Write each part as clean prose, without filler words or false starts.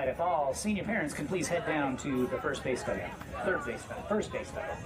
if all senior parents can please head down to the first base dugout, first base dugout.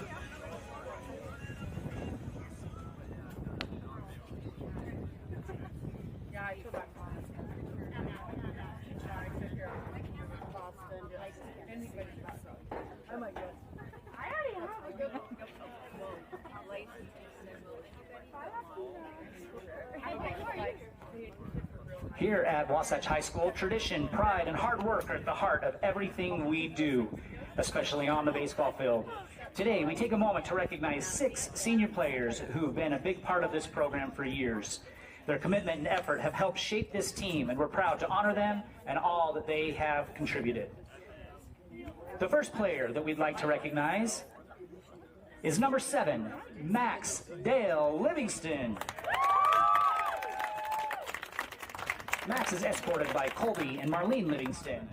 Here at Wasatch High School, tradition, pride, and hard work are at the heart of everything we do, especially on the baseball field. Today, we take a moment to recognize 6 senior players who've been a big part of this program for years. Their commitment and effort have helped shape this team, and we're proud to honor them and all that they have contributed. The first player that we'd like to recognize is number 7, Max Dale Livingston. Max is escorted by Colby and Marlene Livingston.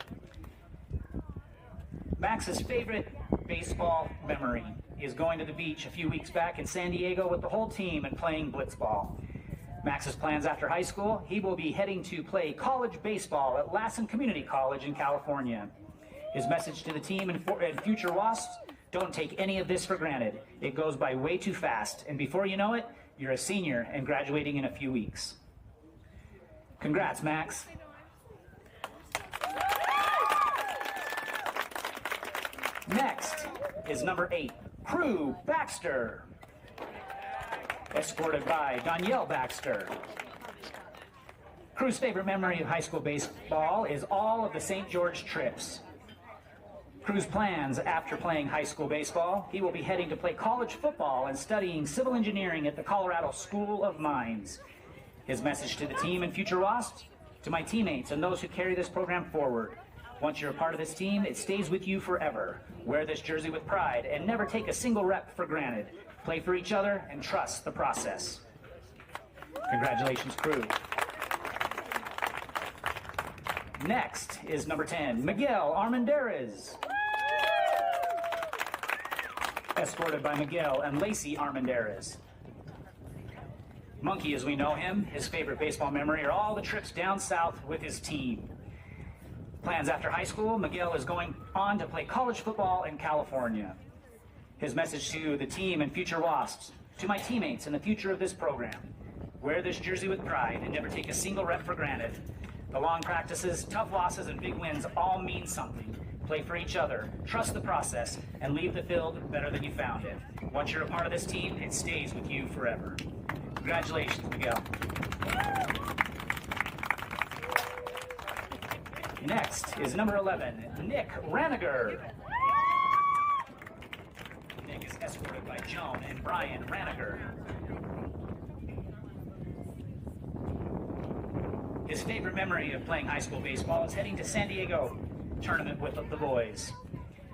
Max's favorite baseball memory is going to the beach a few weeks back in San Diego with the whole team and playing blitzball. Max's plans after high school, he will be heading to play college baseball at Lassen Community College in California. His message to the team and future Wasps, don't take any of this for granted. It goes by way too fast, and before you know it, you're a senior and graduating in a few weeks. Congrats, Max. Next is number 8, Crew Baxter, escorted by Danielle Baxter. Crew's favorite memory of high school baseball is all of the St. George trips. Crew's plans after playing high school baseball, he will be heading to play college football and studying civil engineering at the Colorado School of Mines. His message to the team and future Wasps, to my teammates and those who carry this program forward. Once you're a part of this team, it stays with you forever. Wear this jersey with pride and never take a single rep for granted. Play for each other and trust the process. Congratulations, Crew. Next is number 10, Miguel Armendariz, escorted by Miguel and Lacey Armendariz. Monkey, as we know him, his favorite baseball memory are all the trips down south with his team. Plans after high school, Miguel is going on to play college football in California. His message to the team and future Wasps, to my teammates and the future of this program, wear this jersey with pride and never take a single rep for granted. The long practices, tough losses, and big wins all mean something. Play for each other, trust the process, and leave the field better than you found it. Once you're a part of this team, it stays with you forever. Congratulations, Miguel. Next is number 11, Nick Raniger. Nick is escorted by Joan and Brian Raniger. His favorite memory of playing high school baseball is heading to San Diego tournament with the boys.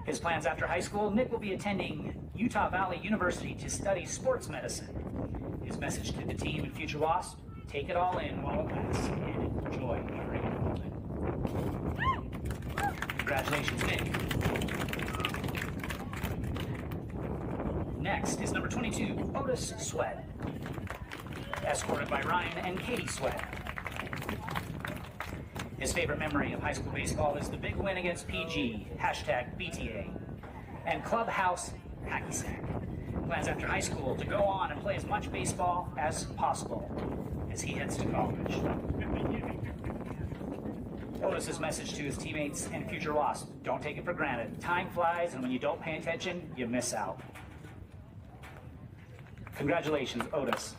His plans after high school, Nick will be attending Utah Valley University to study sports medicine. His message to the team and future Wasps, take it all in while it lasts and enjoy every moment. Congratulations, Nick. Next is number 22, Otis Sweat, escorted by Ryan and Katie Sweat. His favorite memory of high school baseball is the big win against PG, #BTA, and Clubhouse Hacky Sack. Plans after high school to go on and play as much baseball as possible as he heads to college. Otis's message to his teammates and future Wasps, don't take it for granted. Time flies, and when you don't pay attention, you miss out. Congratulations, Otis.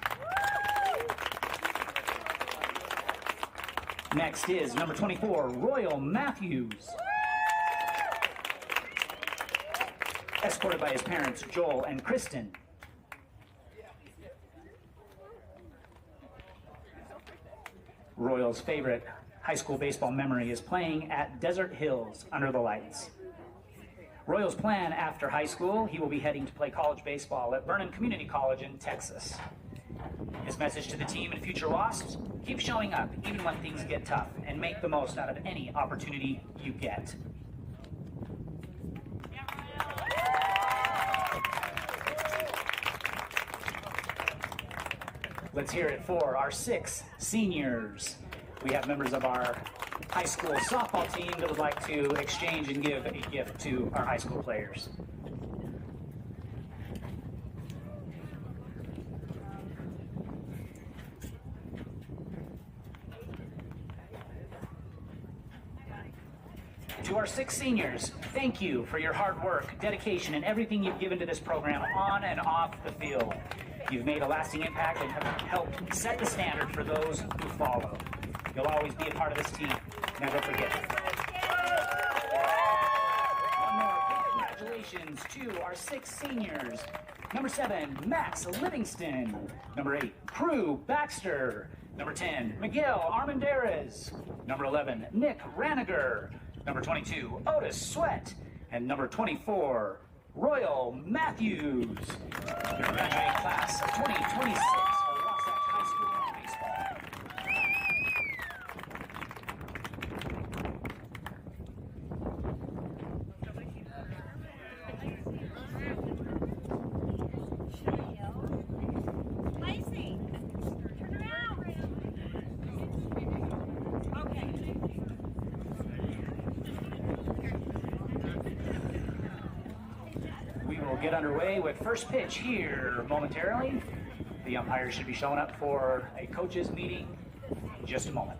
Next is number 24, Royal Matthews, escorted by his parents, Joel and Kristen. Royal's favorite high school baseball memory is playing at Desert Hills under the lights. Royal's plan after high school, he will be heading to play college baseball at Vernon Community College in Texas. His message to the team and future Wasps, keep showing up even when things get tough and make the most out of any opportunity you get. Let's hear it for our 6 seniors. We have members of our high school softball team that would like to exchange and give a gift to our high school players. To our 6 seniors, thank you for your hard work, dedication, and everything you've given to this program on and off the field. You've made a lasting impact and have helped set the standard for those who follow. You'll always be a part of this team. Never forget it. One more big congratulations to our 6 seniors. Number 7, Max Livingston. Number 8, Prue Baxter. Number 10, Miguel Armendariz. Number 11, Nick Raniger. Number 22, Otis Sweat. And number 24, Royal Matthews. Your graduating class of 2026 for Wasatch High School baseball. Lacey, turn around. Okay. We will get underway with first pitch here momentarily. The umpires should be showing up for a coaches meeting in just a moment.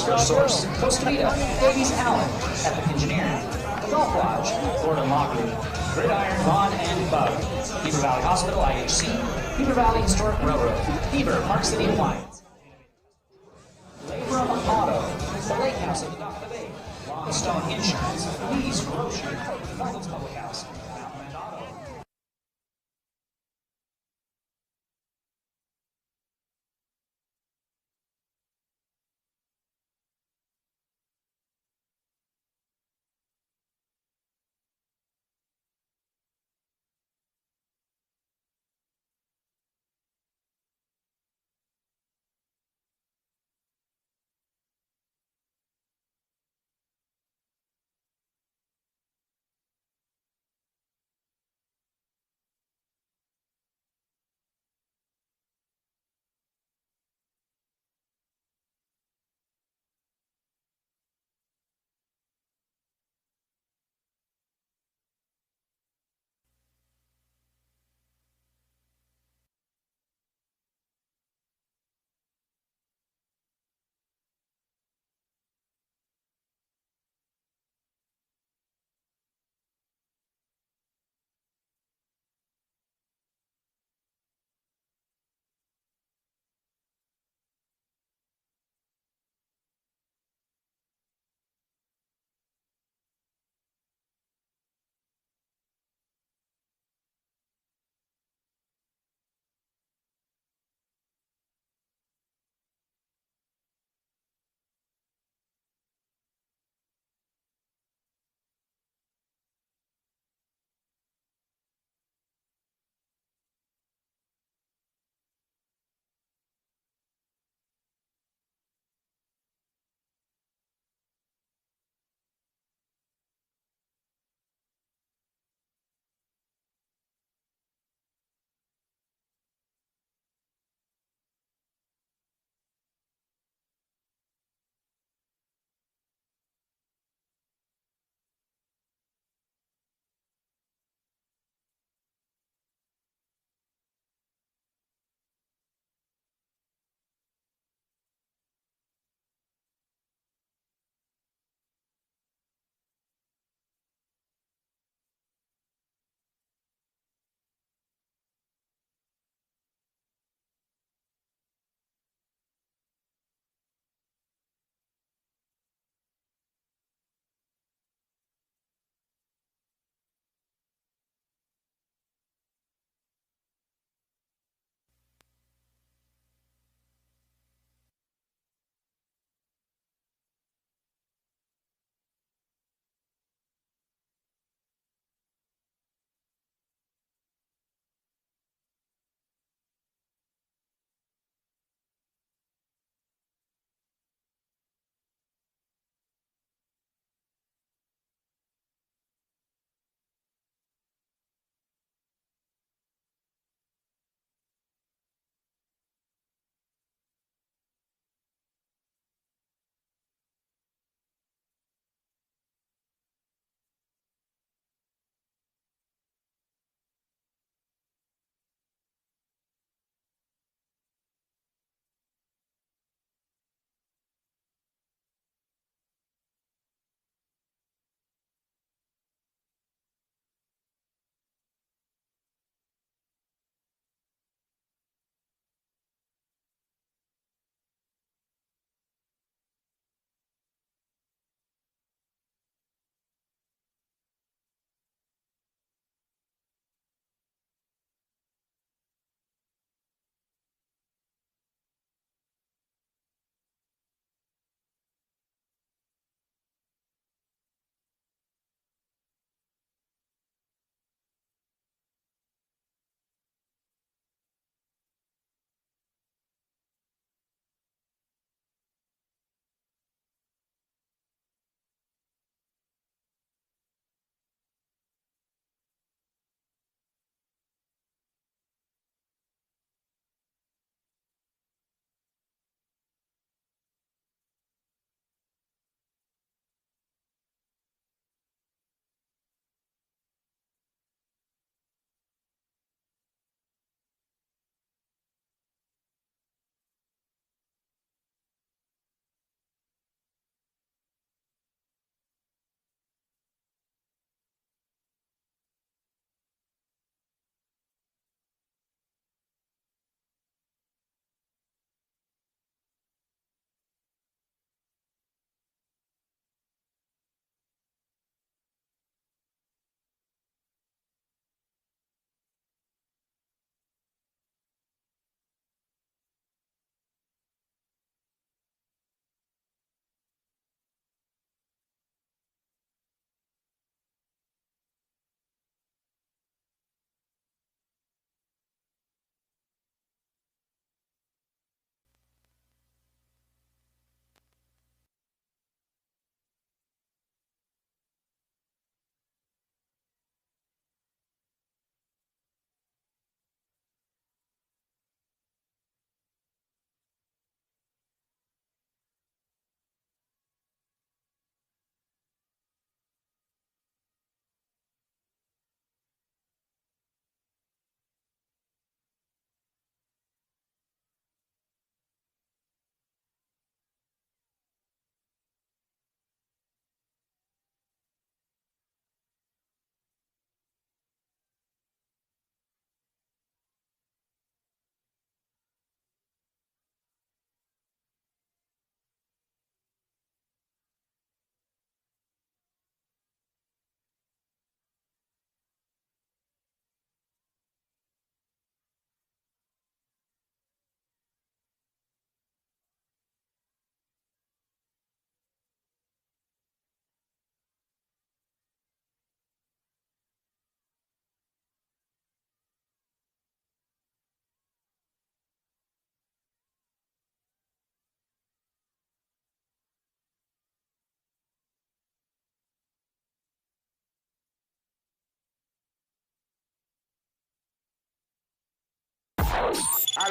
First Source, Costa Mesa, Davies Allen, Epic Engineering, Golf Lodge, Gordon Lockery, Gridiron, Vaughn, and Bug, Beaver Valley Hospital, IHC, Beaver Valley Historic Railroad, Beaver, Park City Alliance, Labrum Auto, the Lake House at the Dock of the Bay, Longstone Insurance, Lee's Grocery, Fulton's Public House, Mountain Auto.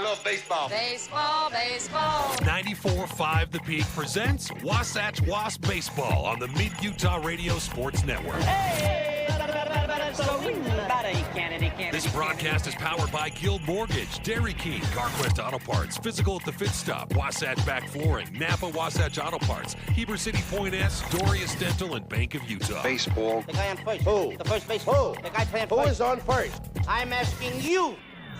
I love baseball. Baseball, baseball. 94.5 The Peak presents Wasatch Wasps Baseball on the Mid-Utah Radio Sports Network. This broadcast is powered by Guild Mortgage, Dairy King, CarQuest Auto Parts, Physical at the Fit Stop, Wasatch Back Flooring, Napa Wasatch Auto Parts, Heber City Point S, Dorius Dental, and Bank of Utah. Baseball. The guy on first. Who? The first base. Who? The guy playing Who first. is on first? I'm asking you.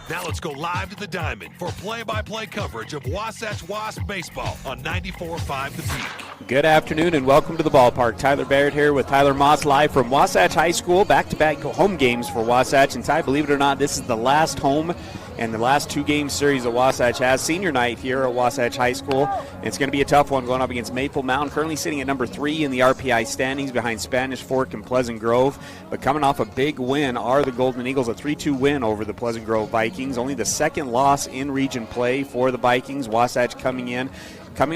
Now let's go live to the Diamond for play-by-play coverage of Wasatch Wasp Baseball on 94.5 The Peak. Good afternoon and welcome to the ballpark. Tyler Barrett here with Tyler Moss live from Wasatch High School. Back-to-back home games for Wasatch. And Ty, believe it or not, this is the last home and the last two-game series that Wasatch has. Senior night here at Wasatch High School. And it's going to be a tough one going up against Maple Mountain, currently sitting at number 3 in the RPI standings behind Spanish Fork and Pleasant Grove. But coming off a big win are the Golden Eagles, a 3-2 win over the Pleasant Grove Vikings. Only the second loss in region play for the Vikings. Wasatch coming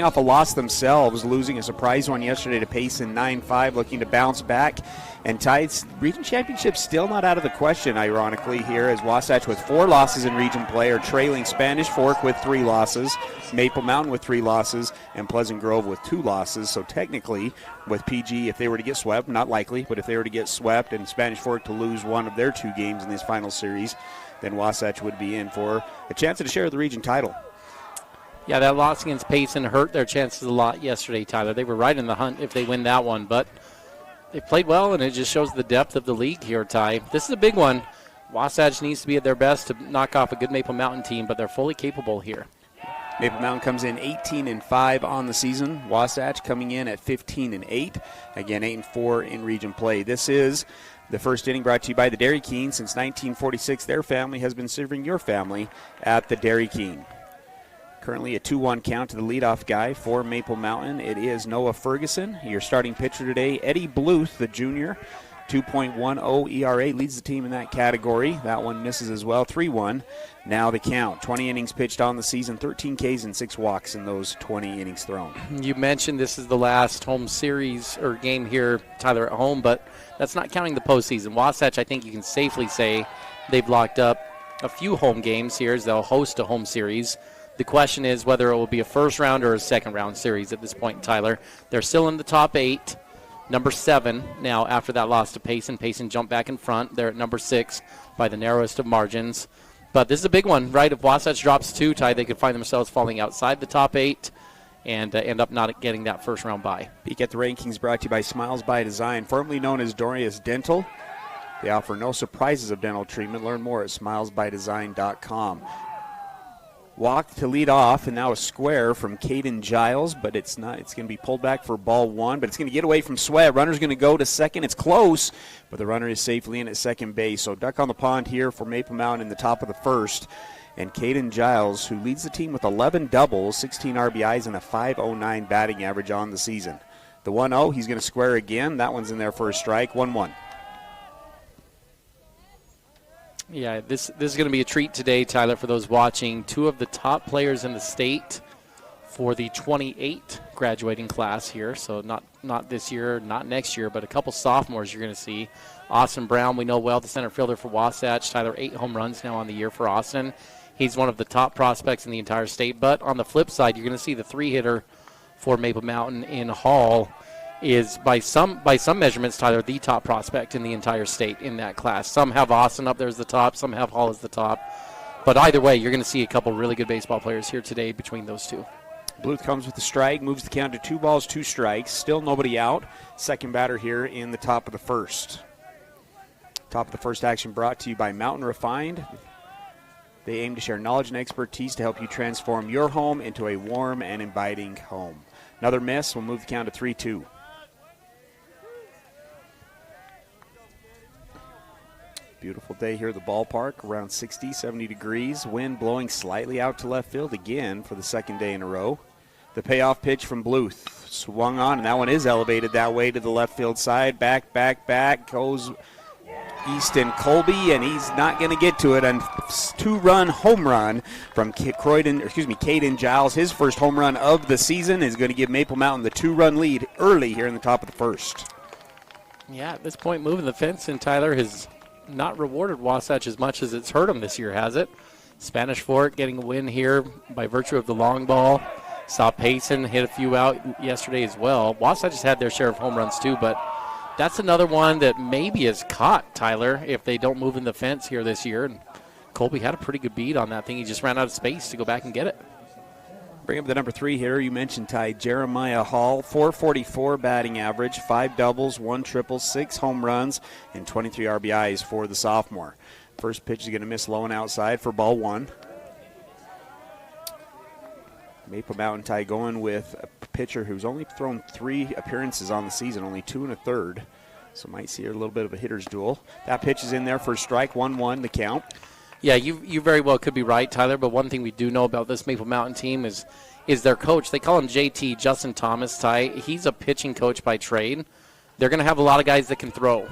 off a loss themselves, losing a surprise one yesterday to Payson 9-5, looking to bounce back. And Tide's region championship still not out of the question, ironically, here, as Wasatch with 4 losses in region play are trailing Spanish Fork with 3 losses, Maple Mountain with 3 losses, and Pleasant Grove with 2 losses. So technically, with PG, if they were to get swept, not likely, but if they were to get swept and Spanish Fork to lose one of their 2 games in this final series, then Wasatch would be in for a chance at a share of the region title. Yeah, that loss against Payson hurt their chances a lot yesterday, Tyler. They were right in the hunt if they win that one, but they played well, and it just shows the depth of the league here, Ty. This is a big one. Wasatch needs to be at their best to knock off a good Maple Mountain team, but they're fully capable here. Maple Mountain comes in 18-5 on the season. Wasatch coming in at 15-8. Again, 8-4 in region play. This is the first inning brought to you by the Dairy King. Since 1946, their family has been serving your family at the Dairy King. Currently a 2-1 count to the leadoff guy for Maple Mountain. It is Noah Ferguson, your starting pitcher today. Eddie Bluth, the junior, 2.10 ERA, leads the team in that category. That one misses as well, 3-1. Now the count, 20 innings pitched on the season, 13 Ks and 6 walks in those 20 innings thrown. You mentioned this is the last home series or game here, Tyler, at home, but that's not counting the postseason. Wasatch, I think you can safely say they've locked up a few home games here as they'll host a home series. The question is whether it will be a first-round or a second-round series at this point, Tyler. They're still in the top 8, number 7 now after that loss to Payson. Payson jumped back in front. They're at number 6 by the narrowest of margins. But this is a big one, right? If Wasatch drops 2, Ty, they could find themselves falling outside the top 8 and end up not getting that first-round bye. Peek at the rankings brought to you by Smiles by Design, formerly known as Dorius Dental. They offer no surprises of dental treatment. Learn more at smilesbydesign.com. Walk to lead off, and now a square from Caden Giles, but it's not. It's going to be pulled back for ball 1, but it's going to get away from Sweat. Runner's going to go to second. It's close, but the runner is safely in at second base. So duck on the pond here for Maple Mountain in the top of the first. And Caden Giles, who leads the team with 11 doubles, 16 RBIs, and a .509 batting average on the season. The 1-0, he's going to square again. That one's in there for a strike, 1-1. Yeah, this is going to be a treat today, Tyler, for those watching. 2 of the top players in the state for the 28 graduating class here. So not this year, not next year, but a couple sophomores you're going to see. Austin Brown, we know well, the center fielder for Wasatch. Tyler, 8 home runs now on the year for Austin. He's one of the top prospects in the entire state. But on the flip side, you're going to see the 3-hitter for Maple Mountain in Hall is by some measurements, Tyler, the top prospect in the entire state in that class. Some have Austin up there as the top, some have Hall as the top. But either way, you're going to see a couple really good baseball players here today between those 2. Bluth comes with the strike, moves the count to 2 balls, 2 strikes. Still nobody out. Second batter here in the top of the first. Top of the first action brought to you by Mountain Refined. They aim to share knowledge and expertise to help you transform your home into a warm and inviting home. Another miss will move the count to 3-2. Beautiful day here at the ballpark, around 60, 70 degrees. Wind blowing slightly out to left field again for the second day in a row. The payoff pitch from Bluth swung on, and that one is elevated that way to the left field side. Back, goes Easton Colby, and he's not going to get to it. A 2-run home run from Caden Giles. His first home run of the season is going to give Maple Mountain the 2-run lead early here in the top of the first. Yeah, at this point, moving the fence, and Tyler has not rewarded Wasatch as much as it's hurt them this year, has it? Spanish Fort getting a win here by virtue of the long ball. Saw Payson hit a few out yesterday as well. Wasatch has had their share of home runs too, but that's another one that maybe is caught, Tyler, if they don't move in the fence here this year. And Colby had a pretty good beat on that thing. He just ran out of space to go back and get it. Bring up the number 3 hitter. You mentioned Ty Jeremiah Hall, 444 batting average, 5 doubles, 1 triple, 6 home runs, and 23 RBIs for the sophomore. First pitch is going to miss low and outside for ball 1. Maple Mountain Ty going with a pitcher who's only thrown 3 appearances on the season, only 2 1/3. So might see a little bit of a hitter's duel. That pitch is in there for a strike, 1-1 the count. Yeah, you very well could be right, Tyler, but one thing we do know about this Maple Mountain team is their coach. They call him JT, Justin Thomas, Ty. He's a pitching coach by trade. They're going to have a lot of guys that can throw.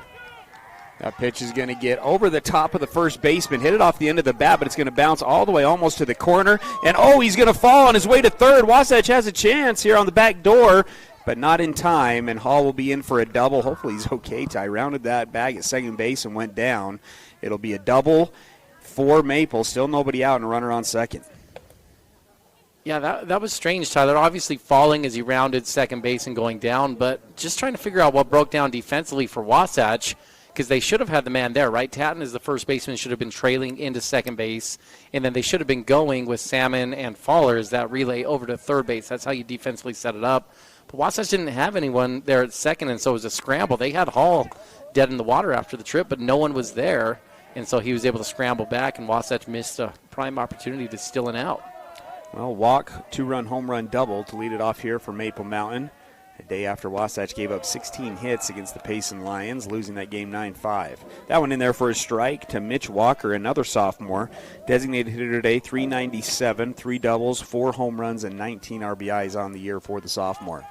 That pitch is going to get over the top of the first baseman, hit it off the end of the bat, but it's going to bounce all the way almost to the corner. And, he's going to fall on his way to third. Wasatch has a chance here on the back door, but not in time, and Hall will be in for a double. Hopefully he's okay. Ty rounded that bag at second base and went down. It'll be a double for Maple. Still nobody out and a runner on second. Yeah, that was strange, Tyler. Obviously falling as he rounded second base and going down, but just trying to figure out what broke down defensively for Wasatch, because they should have had the man there, right? Tatton as the first baseman should have been trailing into second base, and then they should have been going with Salmon and Fallers, that relay over to third base. That's how you defensively set it up. But Wasatch didn't have anyone there at second, and so it was a scramble. They had Hall dead in the water after the trip, but no one was there, and so he was able to scramble back, and Wasatch missed a prime opportunity to steal an out. Well, walk, 2-run home run double to lead it off here for Maple Mountain. A day after Wasatch gave up 16 hits against the Payson Lions, losing that game 9-5. That one in there for a strike to Mitch Walker, another sophomore. Designated hitter today, 397, 3 doubles, 4 home runs, and 19 RBIs on the year for the sophomore.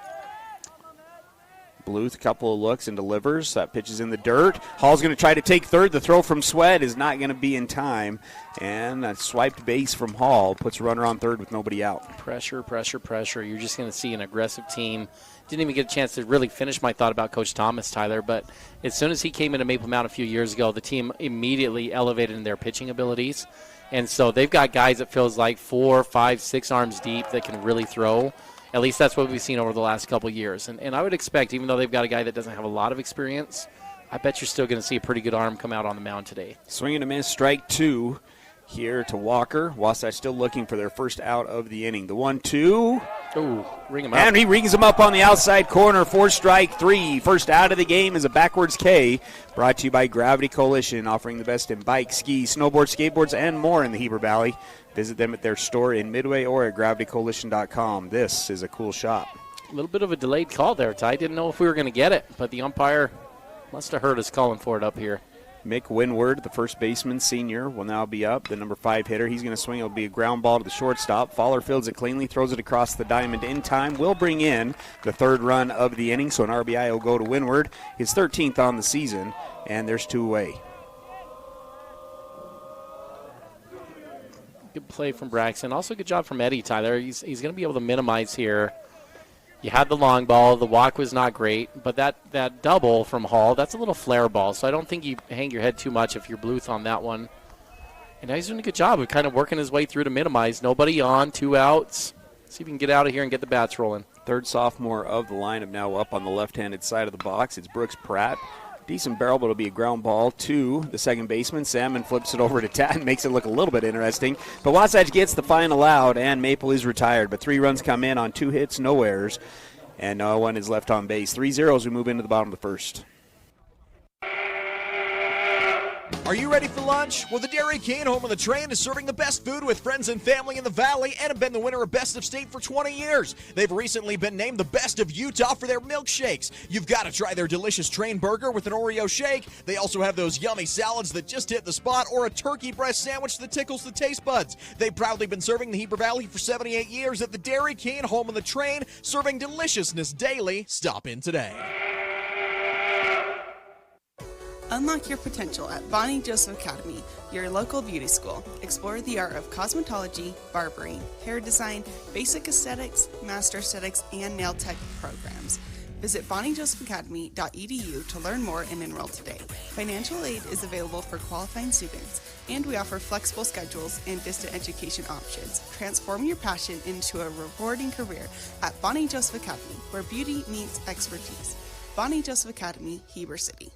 Bluth, a couple of looks and delivers. That pitch is in the dirt. Hall's going to try to take third. The throw from Sweat is not going to be in time. And a swiped base from Hall puts a runner on third with nobody out. Pressure, pressure, pressure. You're just going to see an aggressive team. Didn't even get a chance to really finish my thought about Coach Thomas, Tyler, but as soon as he came into Maple Mountain a few years ago, the team immediately elevated in their pitching abilities. And so they've got guys that feels like 4, 5, 6 arms deep that can really throw. At least that's what we've seen over the last couple of years. And I would expect, even though they've got a guy that doesn't have a lot of experience, I bet you're still going to see a pretty good arm come out on the mound today. Swing and a miss, strike 2 here to Walker. Wasatch still looking for their first out of the inning. The 1-2. Ooh, ring him up. And he rings him up on the outside corner for strike 3. First out of the game is a backwards K. Brought to you by Gravity Coalition, offering the best in bikes, skis, snowboards, skateboards, and more in the Heber Valley. Visit them at their store in Midway or at gravitycoalition.com. This is a cool shop. A little bit of a delayed call there, Ty. Didn't know if we were going to get it, but the umpire must have heard us calling for it up here. Mick Winward, the first baseman, senior, will now be up. The number 5 hitter, he's going to swing. It'll be a ground ball to the shortstop. Fowler fields it cleanly, throws it across the diamond in time. Will bring in the third run of the inning, so an RBI will go to Winward. His 13th on the season, and there's 2 away. Good play from Braxton. Also good job from Eddie, Tyler. He's going to be able to minimize here. You had the long ball. The walk was not great, but that double from Hall, that's a little flare ball, so I don't think you hang your head too much if you're Bluth on that one. And now he's doing a good job of kind of working his way through to minimize. Nobody on, 2 outs. See if we can get out of here and get the bats rolling. Third sophomore of the lineup now up on the left-handed side of the box. It's Brooks Pratt. Decent barrel, but it'll be a ground ball to the second baseman. Salmon flips it over to Tatton, makes it look a little bit interesting. But Wasatch gets the final out, and Maple is retired. But 3 runs come in on 2 hits, no errors, and no one is left on base. 3-0 as we move into the bottom of the first. Are you ready for lunch? Well, the Dairy King, home of the train, is serving the best food with friends and family in the Valley and have been the winner of Best of State for 20 years. They've recently been named the best of Utah for their milkshakes. You've got to try their delicious train burger with an Oreo shake. They also have those yummy salads that just hit the spot, or a turkey breast sandwich that tickles the taste buds. They've proudly been serving the Heber Valley for 78 years at the Dairy King, home of the train, serving deliciousness daily. Stop in today. Unlock your potential at Bonnie Joseph Academy, your local beauty school. Explore the art of cosmetology, barbering, hair design, basic aesthetics, master aesthetics, and nail tech programs. Visit bonniejosephacademy.edu to learn more and enroll today. Financial aid is available for qualifying students, and we offer flexible schedules and distant education options. Transform your passion into a rewarding career at Bonnie Joseph Academy, where beauty meets expertise. Bonnie Joseph Academy, Heber City.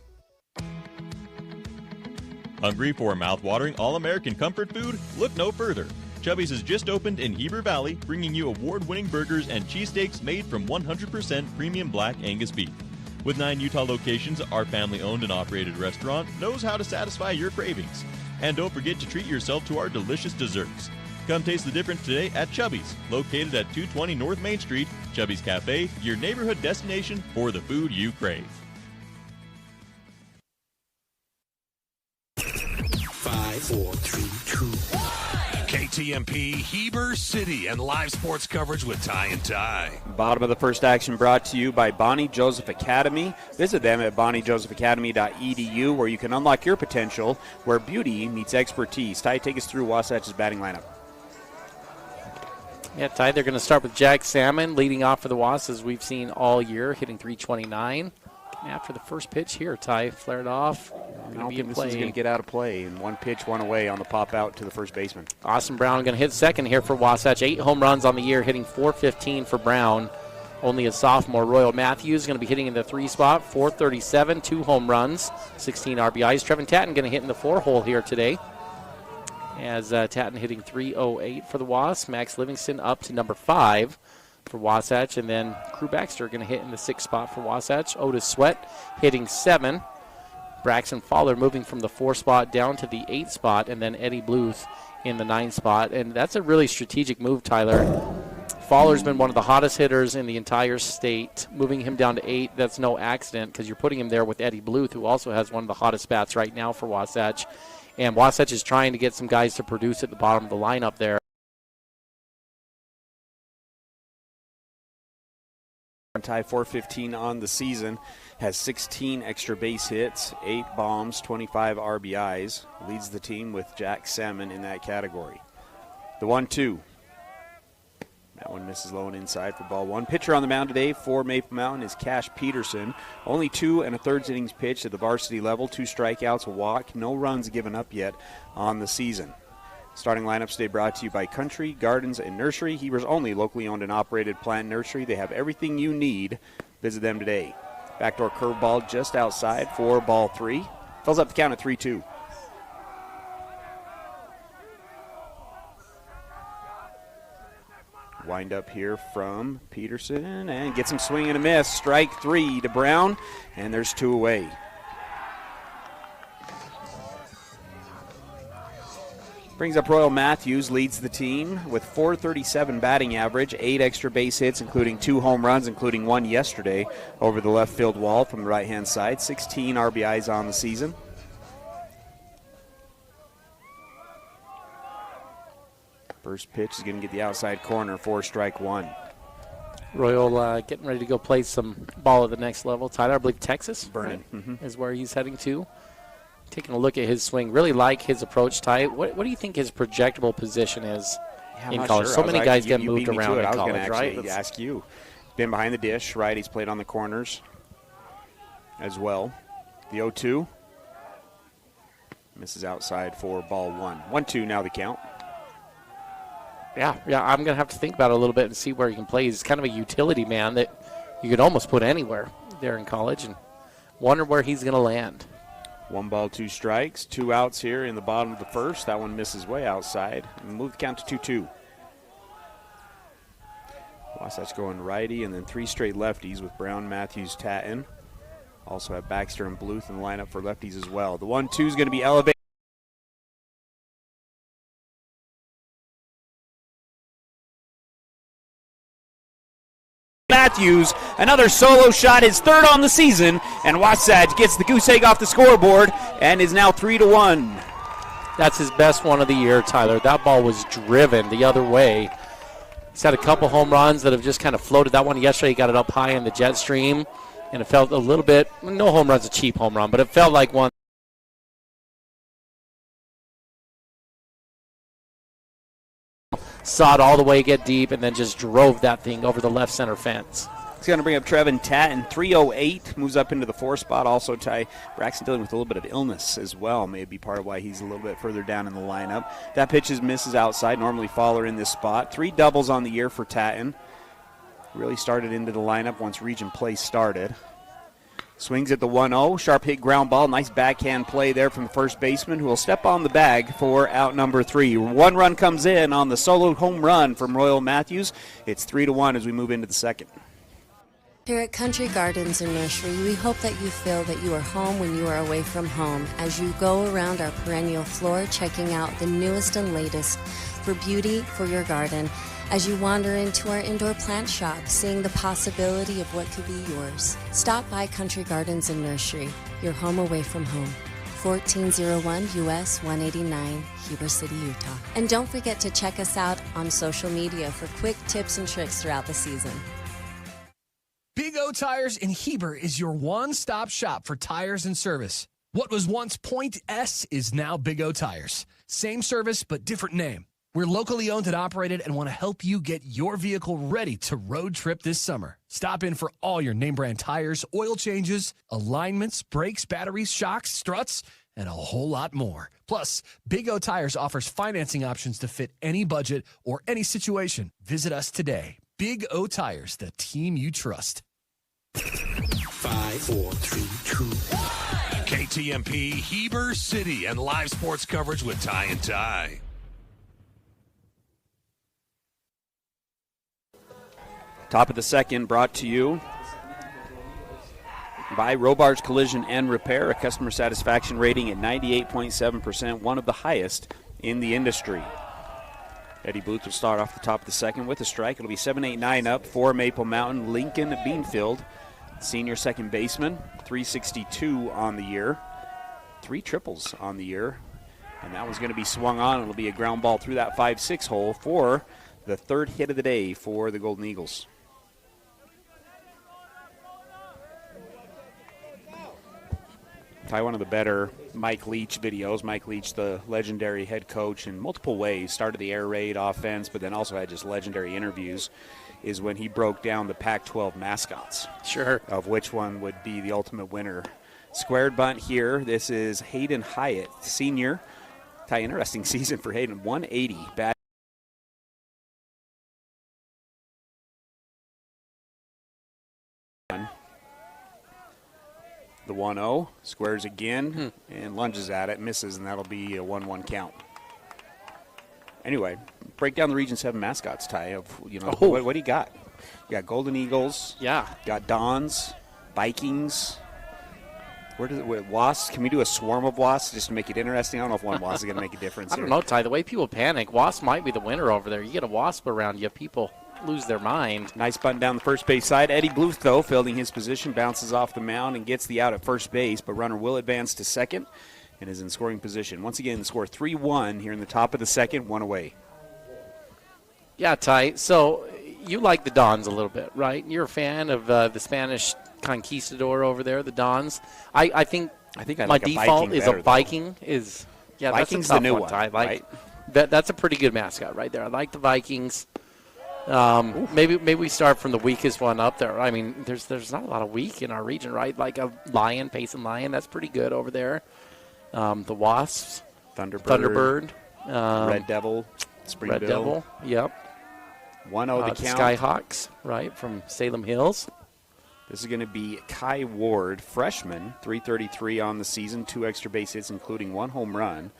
Hungry for mouth-watering all-American comfort food? Look no further. Chubby's has just opened in Heber Valley, bringing you award-winning burgers and cheesesteaks made from 100% premium black Angus beef. With 9 Utah locations, our family-owned and operated restaurant knows how to satisfy your cravings. And don't forget to treat yourself to our delicious desserts. Come taste the difference today at Chubby's, located at 220 North Main Street. Chubby's Cafe, your neighborhood destination for the food you crave. 5, 4, 3, 2, 1. KTMP Heber City and live sports coverage with Ty and Ty. Bottom of the first action brought to you by Bonnie Joseph Academy. Visit them at bonniejosephacademy.edu, where you can unlock your potential, where beauty meets expertise. Ty, take us through Wasatch's batting lineup. Yeah, Ty, they're going to start with Jack Salmon leading off for the Wasps, as we've seen all year, hitting .329. After the first pitch here, Ty flared off. I don't think this is going to get out of play. And one pitch, one away on the pop out to the first baseman. Austin Brown going to hit second here for Wasatch. 8 home runs on the year, hitting .415 for Brown. Only a sophomore. Royal Matthews going to be hitting in the 3 spot, .437, 2 home runs, 16 RBIs. Trevin Tatton going to hit in the 4 hole here today, as Tatton hitting .308 for the Wasps. Max Livingston up to number 5 for Wasatch, and then Crew Baxter going to hit in the 6th spot for Wasatch. Otis Sweat hitting 7. Braxton Fowler moving from the 4 spot down to the 8 spot, and then Eddie Bluth in the 9 spot. And that's a really strategic move, Tyler. Fowler's been one of the hottest hitters in the entire state. Moving him down to 8, that's no accident, because you're putting him there with Eddie Bluth, who also has one of the hottest bats right now for Wasatch. And Wasatch is trying to get some guys to produce at the bottom of the lineup there. Ty, .415 on the season, has 16 extra base hits, 8 bombs, 25 RBIs, leads the team with Jack Salmon in that category. The 1-2. That one misses low and inside for ball 1. Pitcher on the mound today for Maple Mountain is Cash Peterson. Only 2 1/3 innings pitched at the varsity level, 2 strikeouts, a walk, no runs given up yet on the season. Starting lineups today brought to you by Country Gardens and Nursery, Heber's only locally owned and operated plant nursery. They have everything you need. Visit them today. Backdoor curveball just outside for ball 3. Fills up the count at 3-2. Wind up here from Peterson and gets him swing and a miss. Strike 3 to Brown, and there's 2 away. Brings up Royal Matthews, leads the team with .437 batting average, 8 extra base hits, including 2 home runs, including 1 yesterday over the left field wall from the right-hand side. 16 RBIs on the season. First pitch is going to get the outside corner for strike 1. Royal getting ready to go play some ball at the next level. Tyler, I believe Texas Vernon is where he's heading to. Taking a look at his swing, really like his approach, Ty. What do you think his projectable position is in college? Sure. So many guys get you moved around in college, right? I was going to ask you. Been behind the dish, right? He's played on the corners as well. The 0-2. Misses outside for ball 1. 1-2 now the count. Yeah, I'm going to have to think about it a little bit and see where he can play. He's kind of a utility man that you could almost put anywhere there in college, and wonder where he's going to land. 1 ball, 2 strikes, 2 outs here in the bottom of the first. That one misses way outside. Move the count to 2-2. Wasatch going righty, and then 3 straight lefties with Brown, Matthews, Tatton. Also have Baxter and Bluth in the lineup for lefties as well. The 1-2 is going to be elevated. Matthews, another solo shot, his 3rd on the season, and Wasatch gets the goose egg off the scoreboard and is now 3-1. That's his best one of the year, Tyler. That ball was driven the other way. He's had a couple home runs that have just kind of floated. That one yesterday, he got it up high in the jet stream, and it felt a little bit, no home run's a cheap home run, but it felt like one. Saw it all the way get deep and then just drove that thing over the left center fence. It's going to bring up Trevin Tatton. 308 moves up into the 4 spot. Also, Ty Braxton dealing with a little bit of illness as well. Maybe part of why he's a little bit further down in the lineup. That pitch misses outside. Normally Fowler in this spot. 3 doubles on the year for Tatton. Really started into the lineup once region play started. Swings at the 1-0. Sharp hit ground ball. Nice backhand play there from the first baseman, who will step on the bag for out number 3. 1 run comes in on the solo home run from Royal Matthews. It's 3-1 as we move into the second. Here at Country Gardens and Nursery, we hope that you feel that you are home when you are away from home as you go around our perennial floor checking out the newest and latest for beauty for your garden. As you wander into our indoor plant shop, seeing the possibility of what could be yours. Stop by Country Gardens and Nursery, your home away from home. 1401 US 189, Heber City, Utah. And don't forget to check us out on social media for quick tips and tricks throughout the season. Big O Tires in Heber is your one-stop shop for tires and service. What was once Point S is now Big O Tires. Same service, but different name. We're locally owned and operated and want to help you get your vehicle ready to road trip this summer. Stop in for all your name brand tires, oil changes, alignments, brakes, batteries, shocks, struts, and a whole lot more. Plus, Big O Tires offers financing options to fit any budget or any situation. Visit us today. Big O Tires, the team you trust. 5, 4, 3, 2, 1. KTMP, Heber City, and live sports coverage with Ty and Ty. Top of the second brought to you by Robards Collision and Repair, a customer satisfaction rating at 98.7%, one of the highest in the industry. Eddie Booth will start off the top of the second with a strike. It'll be 7-8-9 up for Maple Mountain. Lincoln Beanfield, senior second baseman, 362 on the year. 3 triples on the year. And that one's going to be swung on. It'll be a ground ball through that 5-6 hole for the 3rd hit of the day for the Golden Eagles. Probably one of the better Mike Leach videos. Mike Leach, the legendary head coach in multiple ways, started the air raid offense, but then also had just legendary interviews, is when he broke down the Pac-12 mascots. Sure. Of which one would be the ultimate winner. Squared bunt here. This is Hayden Hyatt, senior. Interesting season for Hayden. 180 bat. The 1-0, squares again, and lunges at it, misses, and that'll be a 1-1 count. Anyway, break down the Region 7 mascots, Ty, of, what do you got? You got Golden Eagles. Yeah. Got Dons, Vikings. Wasps? Can we do a swarm of Wasps just to make it interesting? I don't know if one Wasp is going to make a difference. I don't know, Ty. The way people panic, Wasp might be the winner over there. You get a Wasp around you, people lose their mind. Nice bunt down the first base side. Eddie Bluth, though, fielding his position, bounces off the mound and gets the out at first base, but runner will advance to second and is in scoring position. Once again, the score 3-1 here in the top of the second, 1 away. Yeah, Ty. So you like the Dons a little bit, right? You're a fan of the Spanish conquistador over there, the Dons. I think my like default is a Viking. Yeah, Viking's that's a tough the new one, one, Ty. right? That's a pretty good mascot right there. I like the Vikings. Maybe we start from the weakest one up there. I mean, there's not a lot of weak in our region, right? Like a Lion, Payson Lion, that's pretty good over there. The Wasps, Thunderbird, Red Devil, Springville. Red Devil, yep. 1-0 the count. Skyhawks, right, from Salem Hills. This is going to be Kai Ward, freshman, 333 on the season, 2 extra base hits, including 1 home run.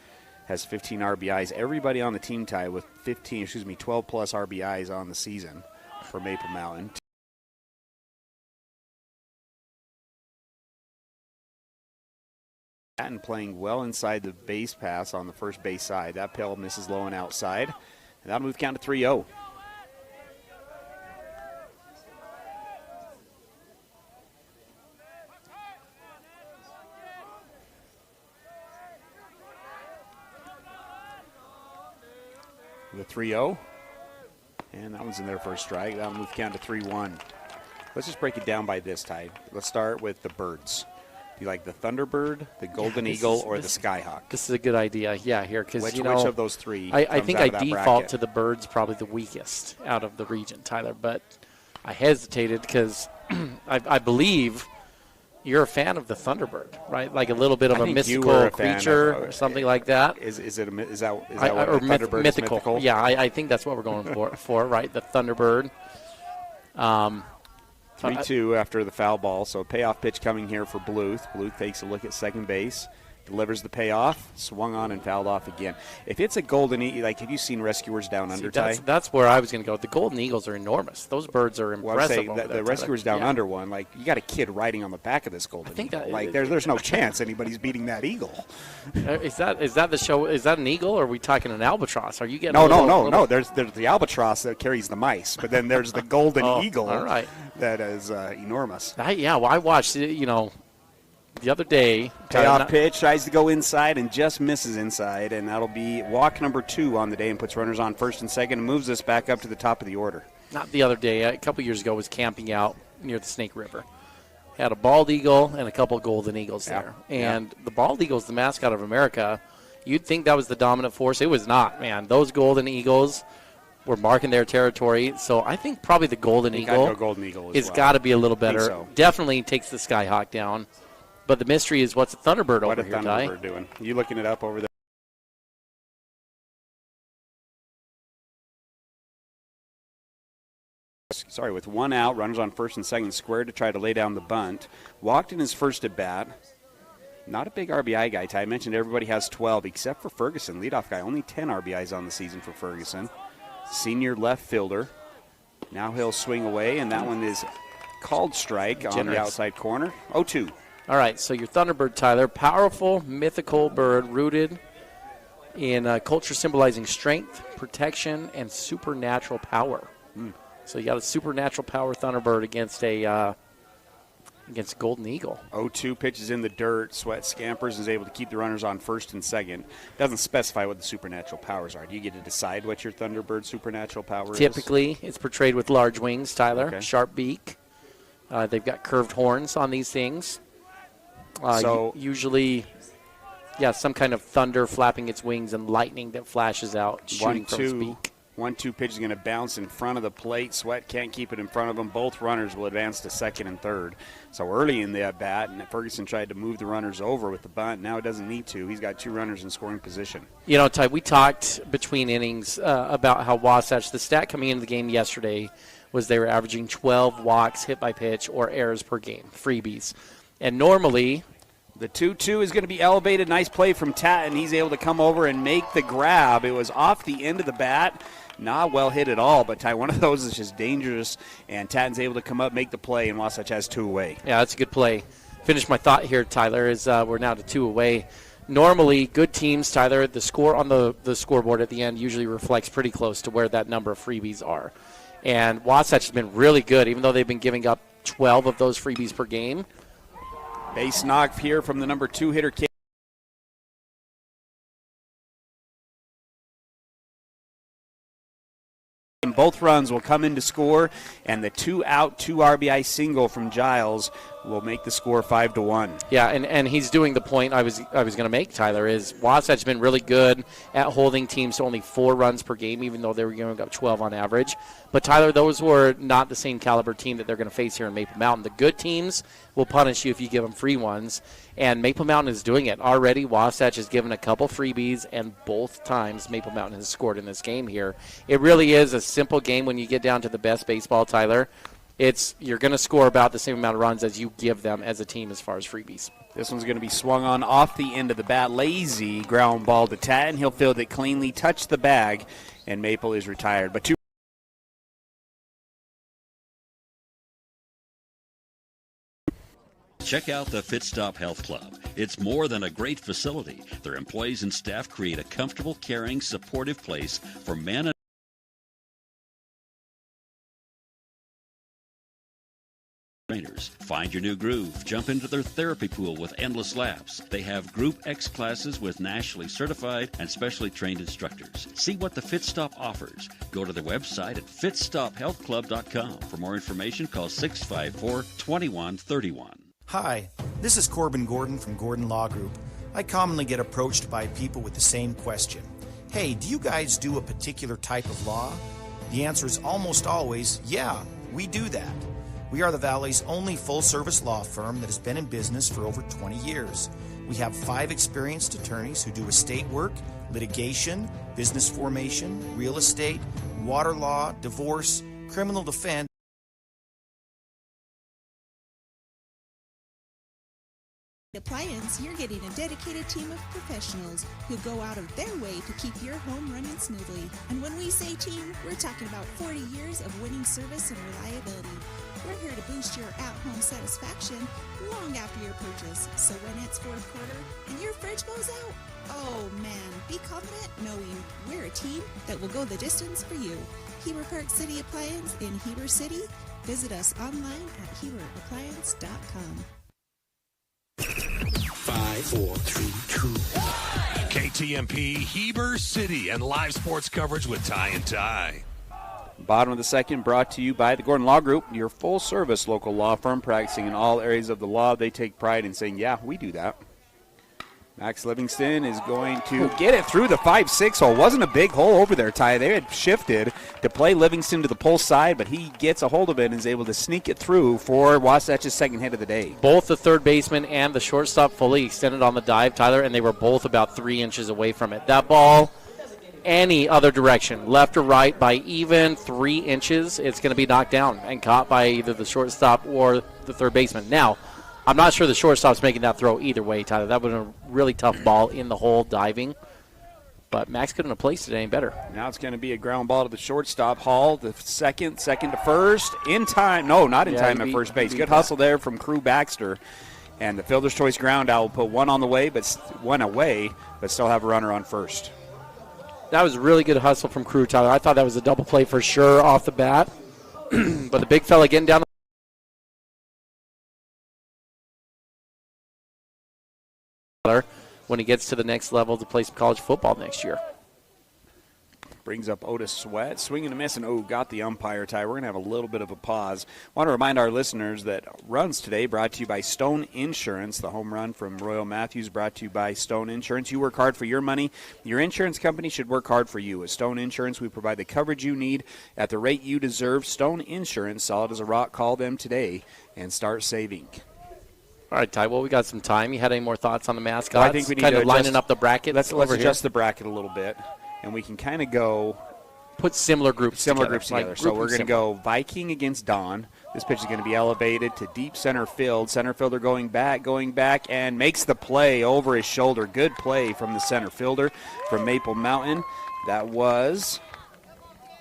Has 15 RBIs. Everybody on the team, Ty, with 12 plus RBIs on the season for Maple Mountain. And playing well inside the base pass on the first base side. That pill misses low and outside. And that'll move count to 3-0. The 3-0, and that one's in there for a strike. That'll move count to 3-1. Let's just break it down by this, Ty. Let's start with the birds. Do you like the Thunderbird, the Golden Eagle, or the Skyhawk? This is a good idea, yeah, here. Because which of those three I think I default bracket? to the birds, probably the weakest out of the region, Tyler. But I hesitated because I believe you're a fan of the Thunderbird, right? Like a little bit of a mystical creature or something like that. Is that what Thunderbird mythical. is mythical? Yeah, I think that's what we're going for, right? The Thunderbird. 3-2 after the foul ball, so payoff pitch coming here for Bluth. Bluth takes a look at second base, delivers the payoff, swung on and fouled off again. If it's a Golden Eagle, like, have you seen Rescuers Down Under, Ty? That's where I was going to go. The Golden Eagles are enormous. Those birds are impressive. Well, the Rescuers Down Under one, like, you got a kid riding on the back of this Golden Eagle. Like, there's no chance anybody's beating that eagle. Is that the show? Is that an eagle, or are we talking an albatross? Are you getting No. There's the albatross that carries the mice, but then there's the Golden Eagle. All right. That is enormous. Well, I watched it, the other day. Payoff pitch, tries to go inside and just misses inside, and that'll be walk number 2 on the day and puts runners on first and second and moves us back up to the top of the order. Not the other day. A couple years ago, was camping out near the Snake River. Had a bald eagle and a couple golden eagles there. And the bald eagle is the mascot of America. You'd think that was the dominant force. It was not, man. Those golden eagles were marking their territory. So I think probably the golden eagle has got to be a little better. So. Definitely takes the Skyhawk down. But the mystery is, what's a Thunderbird over here, Ty? What a Thunderbird doing? You looking it up over there? Sorry, with 1 out, runners on first and second, squared to try to lay down the bunt. Walked in his first at bat. Not a big RBI guy, Ty. I mentioned everybody has 12 except for Ferguson. Leadoff guy, only 10 RBIs on the season for Ferguson. Senior left fielder. Now he'll swing away, and that one is called strike on the outside corner. 0-2. All right, so your Thunderbird, Tyler, powerful, mythical bird rooted in culture symbolizing strength, protection, and supernatural power. So you got a supernatural power Thunderbird against a Golden Eagle. 0-2 pitches in the dirt. Sweat scampers, is able to keep the runners on first and second. Doesn't specify what the supernatural powers are. Do you get to decide what your Thunderbird supernatural power is? Typically, it's portrayed with large wings, Tyler, sharp beak. They've got curved horns on these things. Usually, some kind of thunder flapping its wings and lightning that flashes out, shooting from its beak. 1-2 pitch is going to bounce in front of the plate. Sweat can't keep it in front of them. Both runners will advance to second and third. So early in the at-bat, and Ferguson tried to move the runners over with the bunt. Now it doesn't need to. He's got 2 runners in scoring position. Ty, we talked between innings about how Wasatch, the stat coming into the game yesterday was they were averaging 12 walks, hit by pitch, or errors per game, freebies. And normally, the 2-2 is going to be elevated. Nice play from Tatton. He's able to come over and make the grab. It was off the end of the bat. Not well hit at all, but Ty, one of those is just dangerous, and Tatton's able to come up, make the play, and Wasatch has 2 away. Yeah, that's a good play. Finish my thought here, Tyler, is we're now to 2 away. Normally, good teams, Tyler, the score on the scoreboard at the end usually reflects pretty close to where that number of freebies are. And Wasatch has been really good, even though they've been giving up 12 of those freebies per game. Base knock here from the number 2 hitter, both runs will come in to score, and the 2-out, 2 RBI single from Giles will make the score 5-1. Yeah, and he's doing the point I was going to make, Tyler, is Wasatch has been really good at holding teams to only 4 runs per game, even though they were giving up 12 on average. But, Tyler, those were not the same caliber team that they're going to face here in Maple Mountain. The good teams will punish you if you give them free ones, and Maple Mountain is doing it. Already, Wasatch has given a couple freebies, and both times Maple Mountain has scored in this game here. It really is a simple game when you get down to the best baseball, Tyler. You're going to score about the same amount of runs as you give them as a team as far as freebies. This one's going to be swung on off the end of the bat. Lazy ground ball to Tatton. He'll field it cleanly, touch the bag, and Maple is retired. But 2. Check out the Fit Stop Health Club. It's more than a great facility. Their employees and staff create a comfortable, caring, supportive place for men and trainers. Find your new groove. Jump into their therapy pool with endless laps. They have Group X classes with nationally certified and specially trained instructors. See what the Fit Stop offers. Go to their website at fitstophealthclub.com. For more information, call 654-2131. Hi, this is Corbin Gordon from Gordon Law Group. I commonly get approached by people with the same question. Hey, do you guys do a particular type of law? The answer is almost always, yeah, We do that. We are the Valley's only full-service law firm that has been in business for over 20 years. We have 5 experienced attorneys who do estate work, litigation, business formation, real estate, water law, divorce, criminal defense. Appliance, you're getting a dedicated team of professionals who go out of their way to keep your home running smoothly. And when we say team, we're talking about 40 years of winning service and reliability. We're here to boost your at-home satisfaction long after your purchase. So when it's fourth quarter and your fridge goes out, oh man, be confident knowing we're a team that will go the distance for you. Heber Park City Appliance in Heber City. Visit us online at HeberAppliance.com. 5, 4, 3, 2, 1. KTMP, Heber City, and live sports coverage with Ty and Ty. Bottom of the second, brought to you by the Gordon Law Group, your full-service local law firm practicing in all areas of the law. They take pride in saying, yeah, we do that. Max Livingston is going to get it through the 5-6 hole. Wasn't a big hole over there, Ty. They had shifted to play Livingston to the pull side, but he gets a hold of it and is able to sneak it through for Wasatch's second hit of the day. Both the third baseman and the shortstop fully extended on the dive, Tyler, and they were both about 3 inches away from it. That ball, any other direction, left or right, by even 3 inches, it's going to be knocked down and caught by either the shortstop or the third baseman. Now, I'm not sure the shortstop's making that throw either way, Tyler. That would have been a really tough ball in the hole diving. But Max couldn't have placed it any better. Now it's going to be a ground ball to the shortstop. Hall, the second to first. In time. No, not in time at first base. Good hustle there from Crew Baxter. And the fielder's choice ground out will put one on the way, but one away, but still have a runner on first. That was a really good hustle from Crew, Tyler. I thought that was a double play for sure off the bat. But the big fella getting down when he gets to the next level to play some college football next year. Brings up Otis Sweat, swinging a miss, and got the umpire tie. We're going to have a little bit of a pause. Want to remind our listeners that runs today brought to you by Stone Insurance. The home run from Royal Matthews brought to you by Stone Insurance. You work hard for your money. Your insurance company should work hard for you. At Stone Insurance, we provide the coverage you need at the rate you deserve. Stone Insurance, solid as a rock. Call them today and start saving. All right, Ty, well, we got some time. You had any more thoughts on the mascots? Well, I think we need kind to of lining up the bracket. Let's adjust the bracket a little bit, and we can kind of go put similar groups together. So we're going to go Viking against Don. This pitch is going to be elevated to deep center field. Center fielder going back, and makes the play over his shoulder. Good play from the center fielder from Maple Mountain. That was,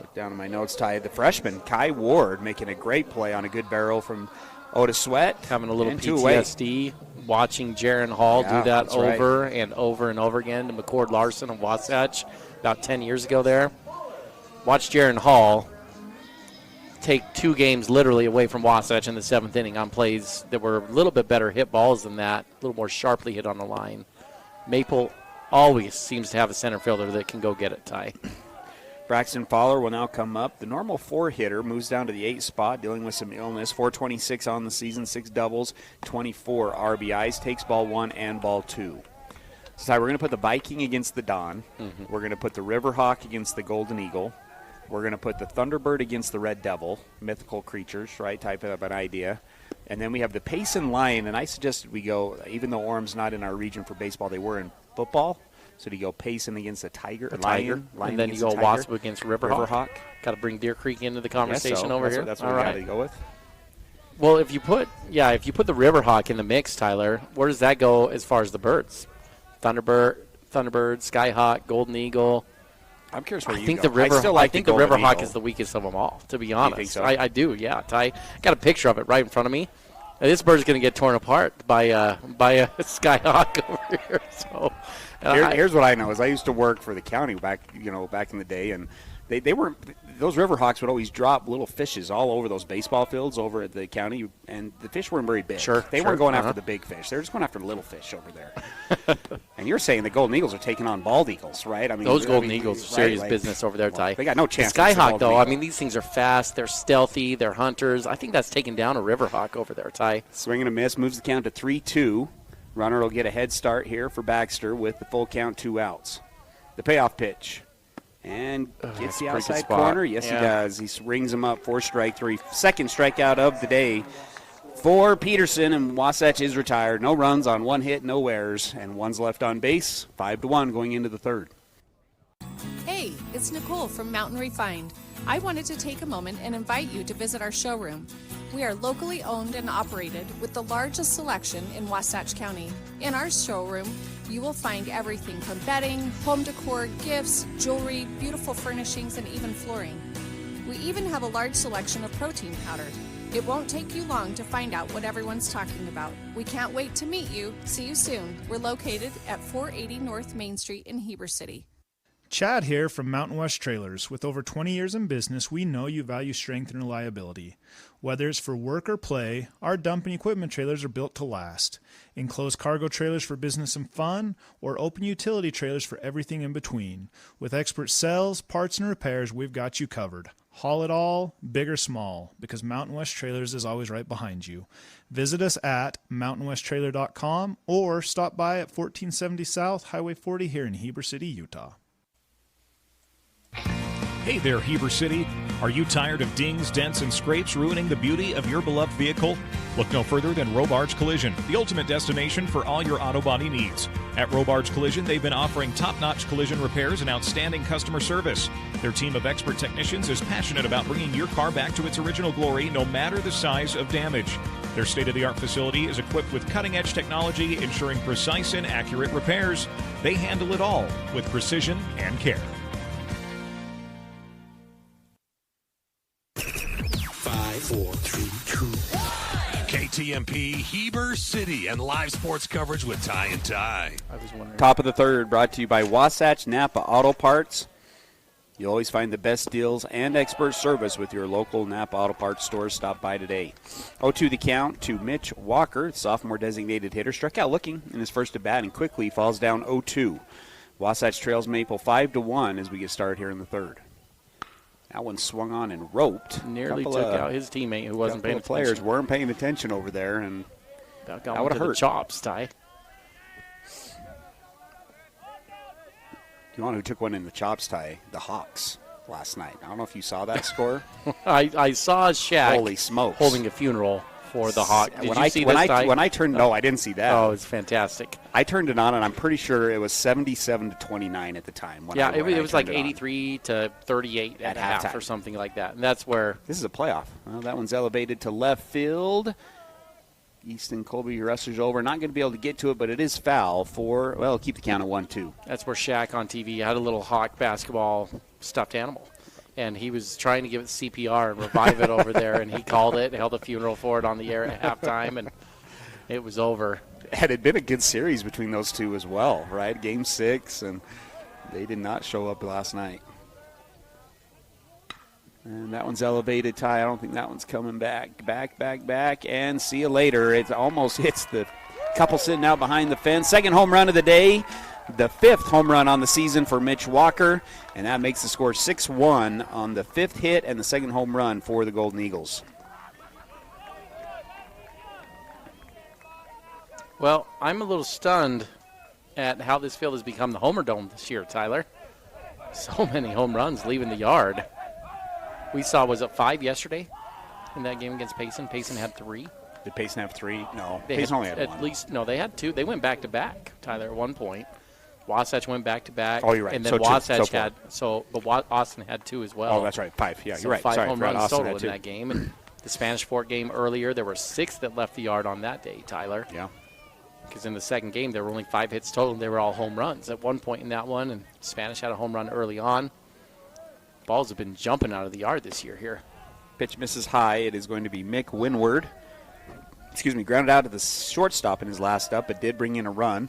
look down in my notes, Ty, the freshman, Kai Ward, making a great play on a good barrel from Otis Sweat. Having a little PTSD, watching Jaron Hall do that over and over and over again to McCord Larson of Wasatch about 10 years ago there. Watch Jaron Hall take 2 games literally away from Wasatch in the 7th inning on plays that were a little bit better hit balls than that, a little more sharply hit on the line. Maple always seems to have a center fielder that can go get it, Ty. Braxton Fowler will now come up. The normal 4-hitter moves down to the 8th spot, dealing with some illness. 426 on the season, 6 doubles, 24 RBIs. Takes ball 1 and ball 2. So we're going to put the Viking against the Don. Mm-hmm. We're going to put the Riverhawk against the Golden Eagle. We're going to put the Thunderbird against the Red Devil. Mythical creatures, right? Type of an idea. And then we have the Payson Lion, and I suggested we go, even though Orm's not in our region for baseball, they were in football. So do you go Payson against a Tiger? Lion and then you go Wasp against Riverhawk. Got to bring Deer Creek into the conversation over here. That's what we got to go with. Well, if you put the Riverhawk in the mix, Tyler, where does that go as far as the birds? Thunderbird, Skyhawk, Golden Eagle. I'm curious where I think the Riverhawk is the weakest of them all, to be honest. You think so? I do, yeah. Ty, got a picture of it right in front of me. And this bird's going to get torn apart by a Skyhawk over here. So here's what I know is I used to work for the county back in the day, and they were those Riverhawks would always drop little fishes all over those baseball fields over at the county, and the fish weren't very big. They weren't going after the big fish. They were just going after the little fish over there. And you're saying the Golden Eagles are taking on bald eagles, right? I mean, those Golden Eagles are serious business over there, Ty. They got no chance. The Skyhawk, though, I mean, these things are fast. They're stealthy. They're hunters. I think that's taking down a Riverhawk over there, Ty. Swing and a miss, moves the count to 3-2. Runner will get a head start here for Baxter with the full count, 2 outs. The payoff pitch. And gets the pretty good outside spot. corner. Yes, he does. He rings him up for strike three. Second strikeout of the day for Peterson, and Wasatch is retired. No runs on one hit, no errors, and one's left on base. 5-1 going into the third. Hey, it's Nicole from Mountain Refined. I wanted to take a moment and invite you to visit our showroom. We are locally owned and operated with the largest selection in Wasatch County. In our showroom, you will find everything from bedding, home decor, gifts, jewelry, beautiful furnishings, and even flooring. We even have a large selection of protein powder. It won't take you long to find out what everyone's talking about. We can't wait to meet you. See you soon. We're located at 480 North Main Street in Heber City. Chad here from Mountain West Trailers. With over 20 years in business, we know you value strength and reliability. Whether it's for work or play, our dump and equipment trailers are built to last. Enclosed cargo trailers for business and fun, or open utility trailers for everything in between. With expert sales, parts, and repairs, we've got you covered. Haul it all, big or small, because Mountain West Trailers is always right behind you. Visit us at mountainwesttrailer.com or stop by at 1470 South Highway 40 here in Heber City, Utah. Hey there, Heber City. Are you tired of dings, dents, and scrapes ruining the beauty of your beloved vehicle? Look no further than Robards Collision, the ultimate destination for all your auto body needs. At Robards Collision, they've been offering top-notch collision repairs and outstanding customer service. Their team of expert technicians is passionate about bringing your car back to its original glory, no matter the size of damage. Their state-of-the-art facility is equipped with cutting-edge technology, ensuring precise and accurate repairs. They handle it all with precision and care. 5, 4, 3, 2. KTMP, Heber City, and live sports coverage with Ty and Ty. I was wondering. Top of the third, brought to you by Wasatch Napa Auto Parts. You'll always find the best deals and expert service with your local Napa Auto Parts stores. Stop by today. 0-2 the count to Mitch Walker, sophomore designated hitter. Struck out looking in his first at bat and quickly falls down 0-2. Wasatch trails Maple 5-1 as we get started here in the third. That one swung on and roped. Nearly took out his teammate who wasn't paying attention. Players weren't paying attention over there, and that would have hurt. The chops, Ty. You know who took one in the chops, Ty? The Hawks last night. I don't know if you saw that score. I saw Shaq. Holy smokes! Holding a funeral for the Hawks. Did you see this, Ty? When I turned, no, I didn't see that. Oh, it's fantastic. I turned it on, and I'm pretty sure it was 77-29 at the time. Yeah, it was like 83-38 at half or something like that. And that's where this is a playoff. Well, that one's elevated to left field. Easton Colby rushes over. Not going to be able to get to it, but it is foul for, well, keep the count at 1-2. That's where Shaq on TV had a little Hawk basketball stuffed animal. And he was trying to give it CPR and revive it over there, and he called it, held a funeral for it on the air at halftime, and it was over. It had been a good series between those two as well, right? Game 6, and they did not show up last night. And that one's elevated, Ty. I don't think that one's coming back, and see you later. It almost hits the couple sitting out behind the fence. Second home run of the day. The 5th home run on the season for Mitch Walker, and that makes the score 6-1 on the 5th hit and the second home run for the Golden Eagles. Well, I'm a little stunned at how this field has become the Homer Dome this year, Tyler. So many home runs leaving the yard. We saw, was it 5 yesterday in that game against Payson? Payson had 3. Did Payson have 3? No, Payson only had 1. At least, no, they had 2. They went back-to-back, Tyler, at one point. Wasatch went back-to-back. Oh, you're right. And then so Wasatch had, but Austin had 2 as well. Oh, that's right. 5. Yeah, so you're right. 5 Sorry, home runs Austin total had in that game. And the Spanish Fort game earlier, there were 6 that left the yard on that day, Tyler. Yeah. Because in the second game, there were only 5 hits total, and they were all home runs at one point in that one. And Spanish had a home run early on. Balls have been jumping out of the yard this year here. Pitch misses high. It is going to be Mick Winward. Grounded out to the shortstop in his last up, but did bring in a run.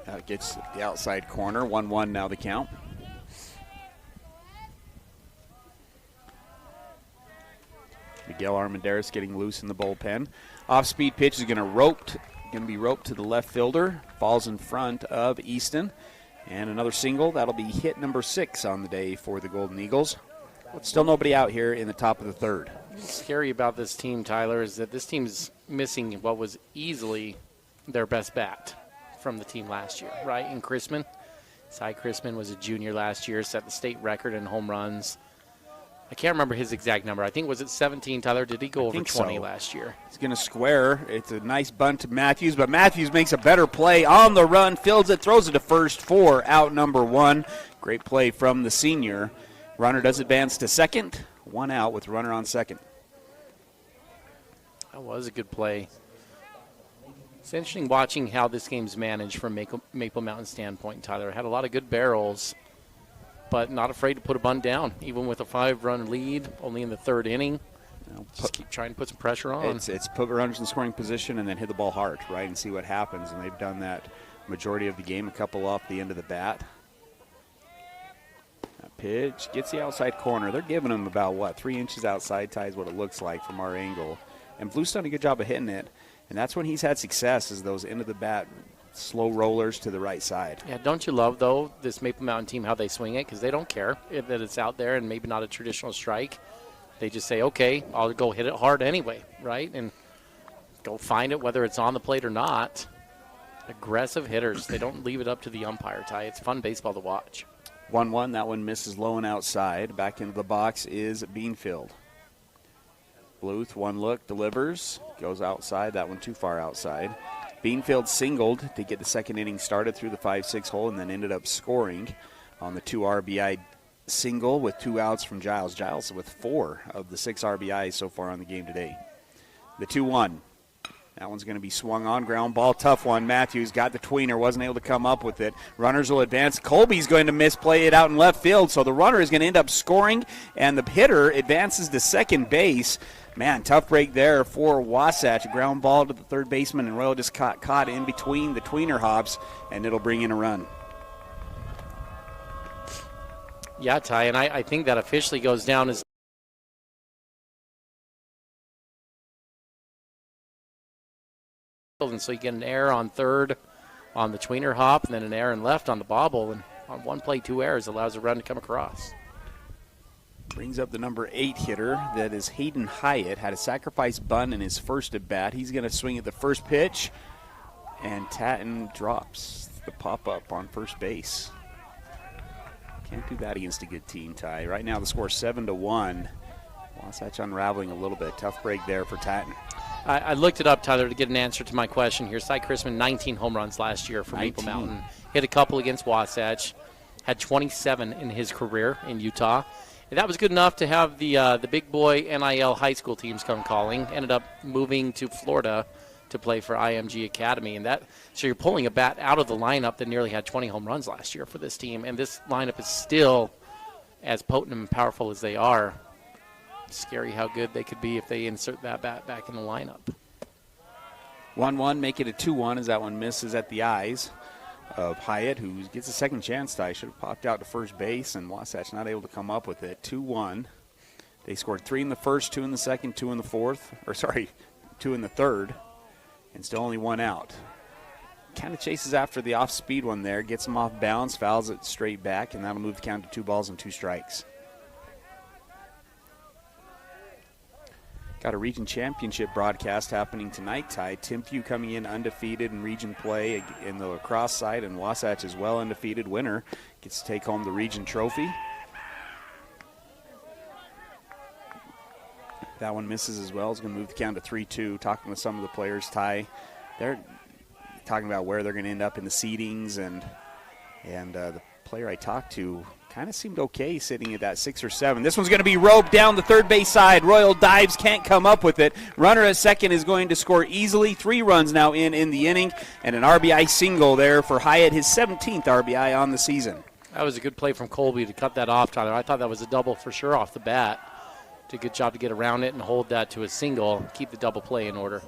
That gets the outside corner. 1-1 now the count. Miguel Armendariz getting loose in the bullpen. Off-speed pitch is going to be roped to the left fielder. Falls in front of Easton. And another single. That'll be hit number 6 on the day for the Golden Eagles. Still nobody out here in the top of the third. What's scary about this team, Tyler, is that this team's missing what was easily their best bat from the team last year, right, in Chrisman. Cy Chrisman was a junior last year, set the state record in home runs. I can't remember his exact number. I think, was it 17, Tyler? Did he go over 20 last year? He's going to square. It's a nice bunt to Matthews, but Matthews makes a better play on the run, fields it, throws it to first for out number 1. Great play from the senior. Runner does advance to second. 1 out with runner on second. That was a good play. It's interesting watching how this game's managed from Maple Mountain standpoint, Tyler. Had a lot of good barrels, but not afraid to put a bunt down, even with a 5-run lead, only in the 3rd inning. Just keep trying to put some pressure on. It's put runners in scoring position and then hit the ball hard, right, and see what happens. And they've done that majority of the game, a couple off the end of the bat. That pitch gets the outside corner. They're giving him about, 3 inches outside, ties what it looks like from our angle. And Blue's done a good job of hitting it. And that's when he's had success, is those end of the bat slow rollers to the right side. Yeah, don't you love, though, this Maple Mountain team, how they swing it? Because they don't care that it's out there and maybe not a traditional strike. They just say, okay, I'll go hit it hard anyway, right? And go find it, whether it's on the plate or not. Aggressive hitters. They don't leave it up to the umpire, Ty. It's fun baseball to watch. 1-1. That one misses low and outside. Back into the box is Beanfield. Bluth, 1 look, delivers, goes outside. That one too far outside. Beanfield singled to get the 2nd inning started through the 5-6 hole and then ended up scoring on the 2 RBI single with 2 outs from Giles. Giles with 4 of the 6 RBIs so far on the game today. The 2-1. That one's going to be swung on. Ground ball, tough one. Matthews got the tweener, wasn't able to come up with it. Runners will advance. Colby's going to misplay it out in left field, so the runner is going to end up scoring, and the hitter advances to second base. Man, tough break there for Wasatch. Ground ball to the third baseman, and Royal just caught in between the tweener hops, and it'll bring in a run. Yeah, Ty, and I think that officially goes down as and so you get an error on third on the tweener hop, and then an error in left on the bobble, and on one play, 2 errors allows a run to come across. Brings up the number 8 hitter, that is Hayden Hyatt. Had a sacrifice bunt in his first at bat. He's going to swing at the first pitch, and Tatton drops the pop-up on first base. Can't do that against a good team, Ty. Right now the score 7-1. Wasatch unraveling a little bit. Tough break there for Tatton. I looked it up, Tyler, to get an answer to my question here. Cy Chrisman, 19 home runs last year for Maple Mountain. Hit a couple against Wasatch. Had 27 in his career in Utah. And that was good enough to have the big boy NIL high school teams come calling. Ended up moving to Florida to play for IMG Academy. And so you're pulling a bat out of the lineup that nearly had 20 home runs last year for this team. And this lineup is still as potent and powerful as they are. Scary how good they could be if they insert that bat back in the lineup. 1-1, make it a 2-1 as that one misses at the eyes of Hyatt, who gets a second chance. Should have popped out to first base, and Wasatch not able to come up with it. 2-1. They scored 3 in the first, 2 in the second, 2 in the fourth, 2 in the third, and still only 1 out. Kind of chases after the off-speed one there, gets him off balance, fouls it straight back, and that'll move the count to 2 balls and 2 strikes. Got a region championship broadcast happening tonight, Ty. Timpview coming in undefeated in region play in the lacrosse side, and Wasatch is well undefeated. Winner gets to take home the region trophy. That one misses as well. It's going to move the count to 3-2. Talking with some of the players, Ty, they're talking about where they're going to end up in the seedings, and the player I talked to kind of seemed okay sitting at that 6 or 7. This one's going to be roped down the third base side. Royal dives, can't come up with it. Runner at second is going to score easily. 3 runs now in the inning, and an RBI single there for Hyatt, his 17th RBI on the season. That was a good play from Colby to cut that off, Tyler. I thought that was a double for sure off the bat. Did a good job to get around it and hold that to a single, keep the double play in order.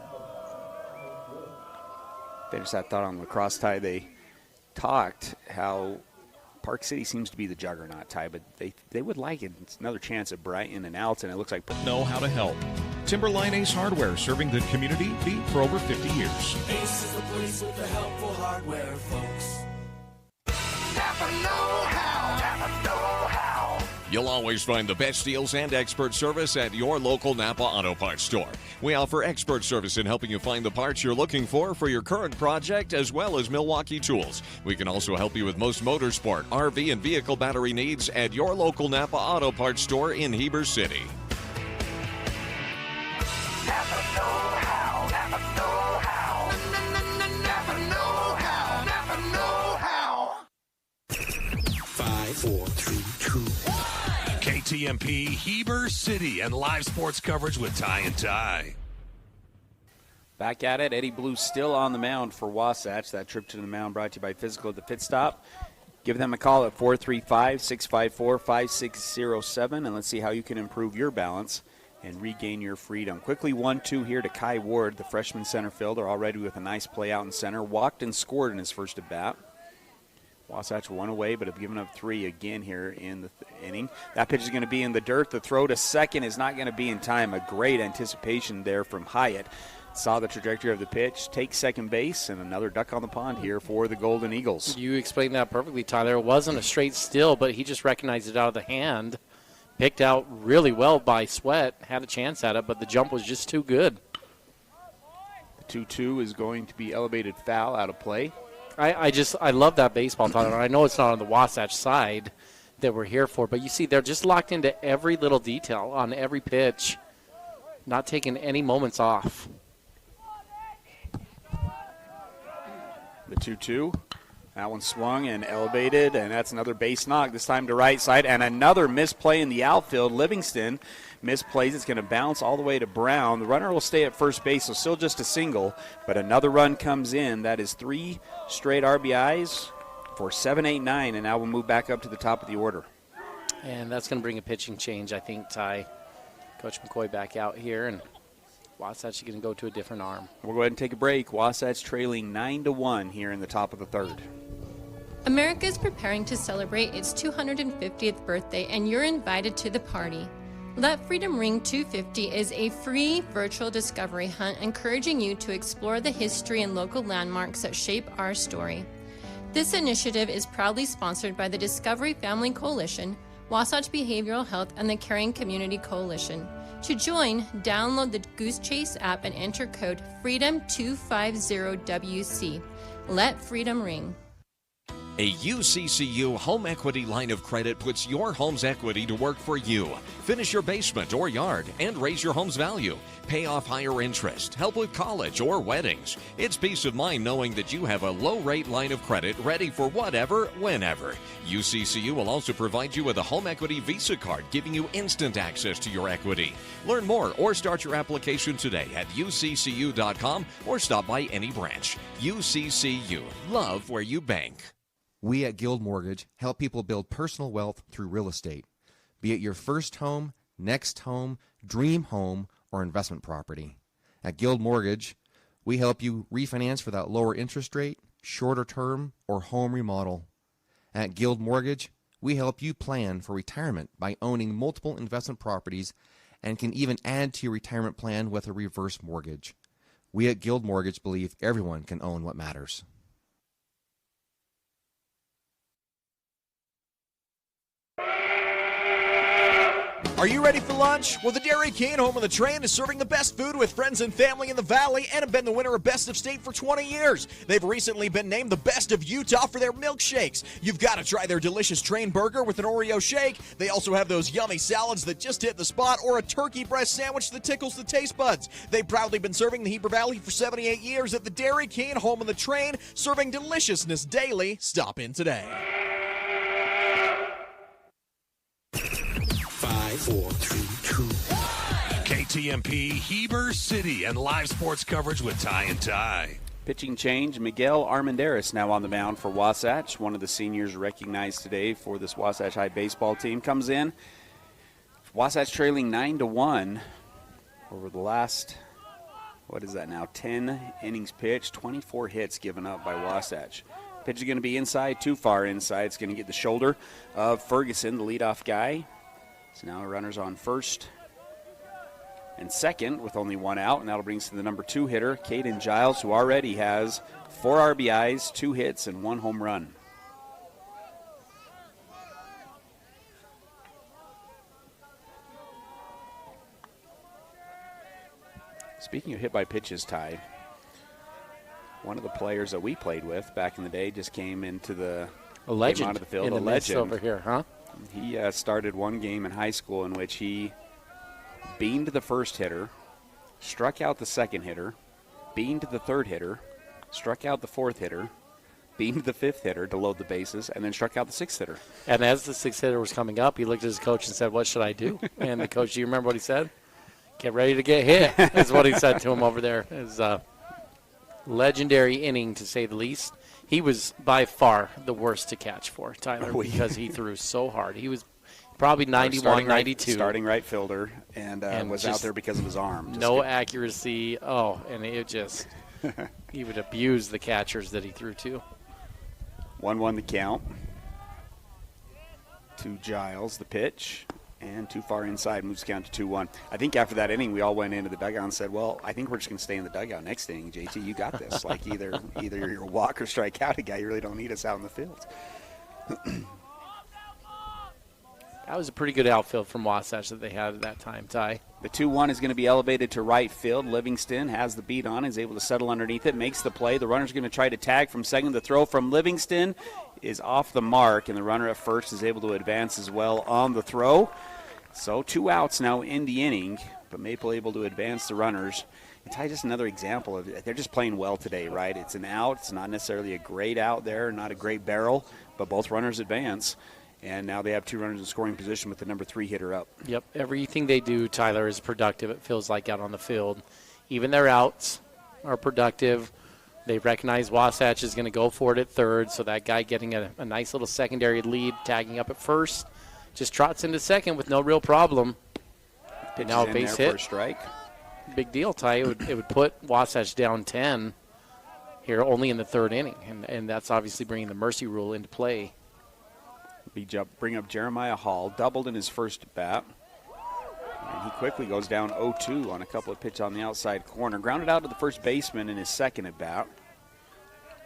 Finish that thought on lacrosse, Ty. They talked how Park City seems to be the juggernaut, Ty, but they would like it. It's another chance at Brighton and Alton. It looks like know how to help. Timberline Ace Hardware, serving the community for over 50 years. Ace is the place with the helpful hardware, folks. Napa know-how. Napa know-how. You'll always find the best deals and expert service at your local Napa Auto Parts store. We offer expert service in helping you find the parts you're looking for your current project, as well as Milwaukee tools. We can also help you with most motorsport, RV, and vehicle battery needs at your local Napa Auto Parts store in Heber City. Napa know-how. Napa know-how. Napa know-how. Napa know-how. 5, 4, 3, 2, 1. KTMP Heber City and live sports coverage with Ty and Ty. Back at it, Eddie Blue still on the mound for Wasatch. That trip to the mound brought to you by Physical at the Pit Stop. Give them a call at 435-654-5607, and let's see how you can improve your balance and regain your freedom. Quickly 1-2 here to Kai Ward, the freshman center fielder, already with a nice play out in center. Walked and scored in his first at bat. Wasatch one away, but have given up 3 again here in the inning. That pitch is going to be in the dirt. The throw to second is not going to be in time. A great anticipation there from Hyatt. Saw the trajectory of the pitch, takes second base, and another duck on the pond here for the Golden Eagles. You explained that perfectly, Tyler. It wasn't a straight steal, but he just recognized it out of the hand. Picked out really well by Sweat. Had a chance at it, but the jump was just too good. The 2-2 is going to be elevated foul out of play. I love that baseball, Tyler. I know it's not on the Wasatch side that we're here for, but you see they're just locked into every little detail on every pitch, not taking any moments off. The 2-2. That one swung and elevated, and that's another base knock, this time to right side, and another misplay in the outfield. Livingston misplays. It's going to bounce all the way to Brown. The runner will stay at first base, so still just a single, but another run comes in. That is 3 straight RBIs for 7, 8, 9, and now we'll move back up to the top of the order. And that's going to bring a pitching change, I think, Ty. Coach McCoy back out here, and Wasatch is going to go to a different arm. We'll go ahead and take a break. Wasatch trailing 9-1 here in the top of the third. America is preparing to celebrate its 250th birthday, and you're invited to the party. Let Freedom Ring 250 is a free virtual discovery hunt encouraging you to explore the history and local landmarks that shape our story. This initiative is proudly sponsored by the Discovery Family Coalition, Wasatch Behavioral Health, and the Caring Community Coalition. To join, download the Goose Chase app and enter code FREEDOM250WC. Let freedom ring. A UCCU home equity line of credit puts your home's equity to work for you. Finish your basement or yard and raise your home's value. Pay off higher interest, help with college or weddings. It's peace of mind knowing that you have a low-rate line of credit ready for whatever, whenever. UCCU will also provide you with a home equity Visa card, giving you instant access to your equity. Learn more or start your application today at uccu.com or stop by any branch. UCCU. Love where you bank. We at Guild Mortgage help people build personal wealth through real estate, be it your first home, next home, dream home, or investment property. At Guild Mortgage, we help you refinance for that lower interest rate, shorter term, or home remodel. At Guild Mortgage, we help you plan for retirement by owning multiple investment properties and can even add to your retirement plan with a reverse mortgage. We at Guild Mortgage believe everyone can own what matters. Are you ready for lunch? Well, the Dairy King, home of the train, is serving the best food with friends and family in the Valley and have been the winner of Best of State for 20 years. They've recently been named the best of Utah for their milkshakes. You've got to try their delicious train burger with an Oreo shake. They also have those yummy salads that just hit the spot, or a turkey breast sandwich that tickles the taste buds. They've proudly been serving the Heber Valley for 78 years at the Dairy King, home of the train, serving deliciousness daily. Stop in today. 5, 4, 3, 2, 1. KTMP Heber City and live sports coverage with Ty and Ty. Pitching change, Miguel Armendariz now on the mound for Wasatch. One of the seniors recognized today for this Wasatch High baseball team comes in. Wasatch trailing 9-1 over the last, 10 innings pitched, 24 hits given up by Wasatch. Pitch is going to be inside, too far inside. It's going to get the shoulder of Ferguson, the leadoff guy. So now runners on first and second with only one out, and that'll bring us to the number 2 hitter, Caden Giles, who already has 4 RBIs, 2 hits, and 1 home run. Speaking of hit by pitches, Ty, one of the players that we played with back in the day just came into the a legend came onto the field. in the midst over here, huh? He started one game in high school in which he beamed the first hitter, struck out the second hitter, beamed the third hitter, struck out the fourth hitter, beamed the fifth hitter to load the bases, and then struck out the sixth hitter. And as the sixth hitter was coming up, he looked at his coach and said, "What should I do?" And the coach, do you remember what he said? "Get ready to get hit," is what he said to him over there. It was a legendary inning, to say the least. He was by far the worst to catch for, Tyler, because he threw so hard. He was probably 91, 92. Starting right fielder, and was out there because of his arm. No accuracy. Oh, and it just – he would abuse the catchers that he threw to. 1-1 the count. To Giles, the pitch. And too far inside, moves the count to 2-1. I think after that inning, we all went into the dugout and said, well, I think we're just going to stay in the dugout next inning. JT, you got this. Like, either you're a walk or strike out a guy. You really don't need us out in the field. That was a pretty good outfield from Wasatch that they had at that time, Ty. The 2-1 is going to be elevated to right field. Livingston has the beat on, is able to settle underneath it, makes the play. The runner's going to try to tag from second. The throw from Livingston is off the mark, and the runner at first is able to advance as well on the throw. So 2 outs now in the inning, but Maple able to advance the runners. And Ty, just another example of they're just playing well today, right? It's an out. It's not necessarily a great out there, not a great barrel, but both runners advance. And now they have 2 runners in scoring position with the number 3 hitter up. Yep, everything they do, Tyler, is productive, it feels like, out on the field. Even their outs are productive. They recognize Wasatch is going to go for it at third, so that guy getting a nice little secondary lead, tagging up at first, just trots into second with no real problem. Pitches now a in base there hit. For a strike. Big deal, Ty. It would put Wasatch down 10 here only in the third inning, and that's obviously bringing the mercy rule into play. Bring up Jeremiah Hall, doubled in his first at bat. And he quickly goes down 0-2 on a couple of pitches on the outside corner. Grounded out to the first baseman in his second at bat.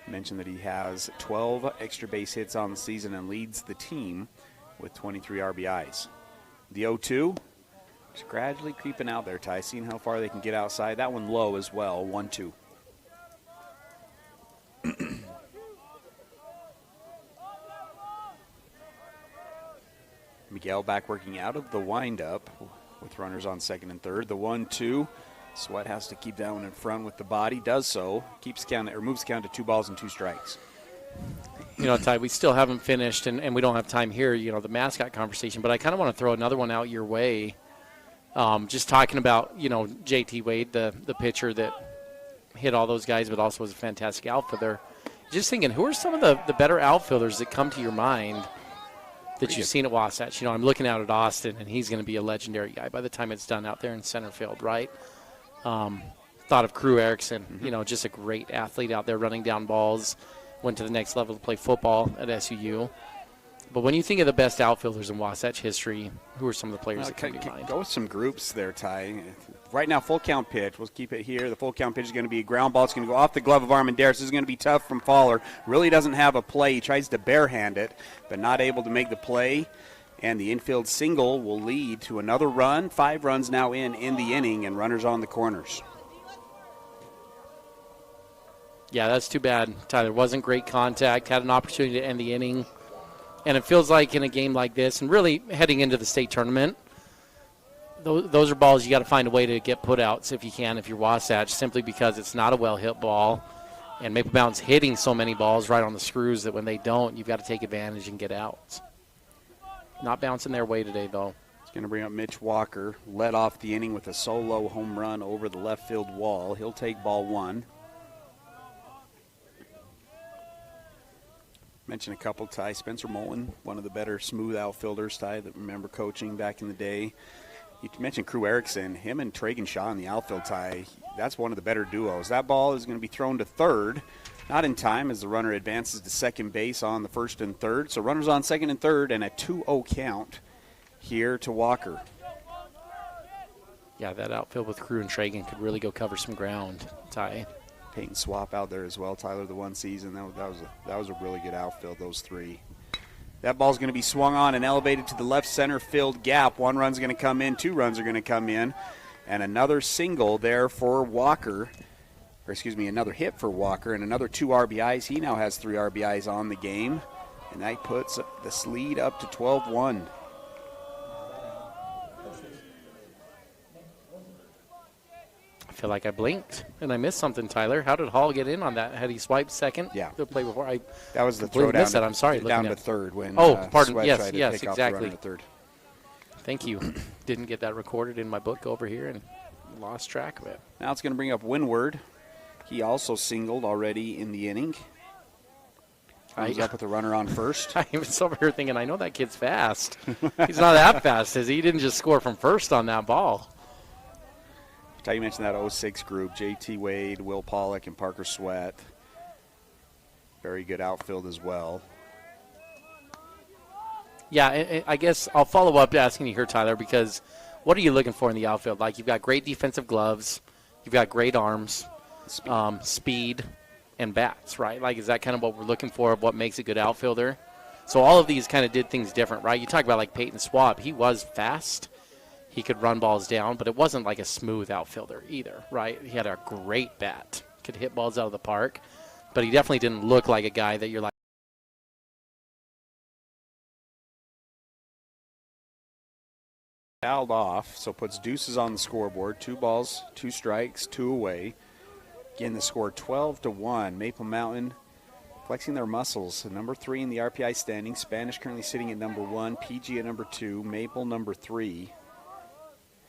Mentioned that he has 12 extra base hits on the season and leads the team with 23 RBIs. The 0-2 is gradually creeping out there, Ty, seeing how far they can get outside. That one low as well, 1-2. Miguel back working out of the windup with runners on second and third. The 1-2. Sweat has to keep that one in front with the body. Does so. Moves the count to 2 balls and 2 strikes. You know, Ty, we still haven't finished, and we don't have time here, the mascot conversation, but I kind of want to throw another one out your way. Just talking about, JT Wade, the pitcher that hit all those guys, but also was a fantastic outfielder. Just thinking, who are some of the better outfielders that come to your mind that you've seen at Wasatch? I'm looking out at Austin, and he's going to be a legendary guy by the time it's done out there in center field, right? Thought of Crew Erickson, just a great athlete out there running down balls, went to the next level to play football at SUU. But when you think of the best outfielders in Wasatch history, who are some of the players that come to mind? Go with some groups there, Ty. Right now, full count pitch. We'll keep it here. The full count pitch is going to be a ground ball. It's going to go off the glove of Armendariz. This is going to be tough from Fowler. Really doesn't have a play. He tries to barehand it, but not able to make the play. And the infield single will lead to another run. 5 runs now in the inning, and runners on the corners. Yeah, that's too bad. Tyler wasn't great contact, had an opportunity to end the inning. And it feels like in a game like this, and really heading into the state tournament, those are balls you got to find a way to get put outs if you can, if you're Wasatch, simply because it's not a well-hit ball. And Maple Mountain's hitting so many balls right on the screws that when they don't, you've got to take advantage and get outs. Not bouncing their way today, though. It's going to bring up Mitch Walker. Led off the inning with a solo home run over the left field wall. He'll take ball 1. Mention a couple, Ty. Spencer Mullen, one of the better smooth outfielders, Ty, that remember coaching back in the day. You mentioned Crew Erickson. Him and Tragan Shaw in the outfield, Ty. That's one of the better duos. That ball is going to be thrown to third. Not in time as the runner advances to second base on the first and third. So runners on second and third and a 2-0 count here to Walker. Yeah, that outfield with Crew and Tragan could really go cover some ground, Ty. Peyton Swap out there as well, Tyler, the one season. That was a really good outfield, those 3. That ball's going to be swung on and elevated to the left center field gap. 1 run's going to come in, 2 runs are going to come in And another single there for Walker. Another hit for Walker and another 2 RBIs. He now has 3 RBIs on the game, and that puts this lead up to 12-1. I feel like I blinked and I missed something, Tyler. How did Hall get in on that? Had he swiped second? Yeah. The play before? That was the throw down. I'm sorry. Down to third when pardon. Sweat Yes, tried to yes, pick off exactly. the runner to third. Thank you. Didn't get that recorded in my book over here and lost track of it. Now it's going to bring up Windward. He also singled already in the inning. He's up with the runner on first. I was over here thinking, I know that kid's fast. He's not that fast, is he? He didn't just score from first on that ball. You mentioned that 06 group, J.T. Wade, Will Pollock, and Parker Sweat. Very good outfield as well. Yeah, I guess I'll follow up asking you here, Tyler, because what are you looking for in the outfield? Like, you've got great defensive gloves, you've got great arms, speed, and bats, right? Like, is that kind of what we're looking for, what makes a good outfielder? So all of these kind of did things different, right? You talk about, like, Peyton Swab. He was fast. He could run balls down, but it wasn't like a smooth outfielder either, right? He had a great bat. Could hit balls out of the park, but he definitely didn't look like a guy that you're like, fouled off, so puts deuces on the scoreboard. 2 balls, 2 strikes, 2 away. Again, the score 12-1. Maple Mountain flexing their muscles. Number 3 in the RPI standing. Spanish currently sitting at number 1. PG at number 2. Maple number 3.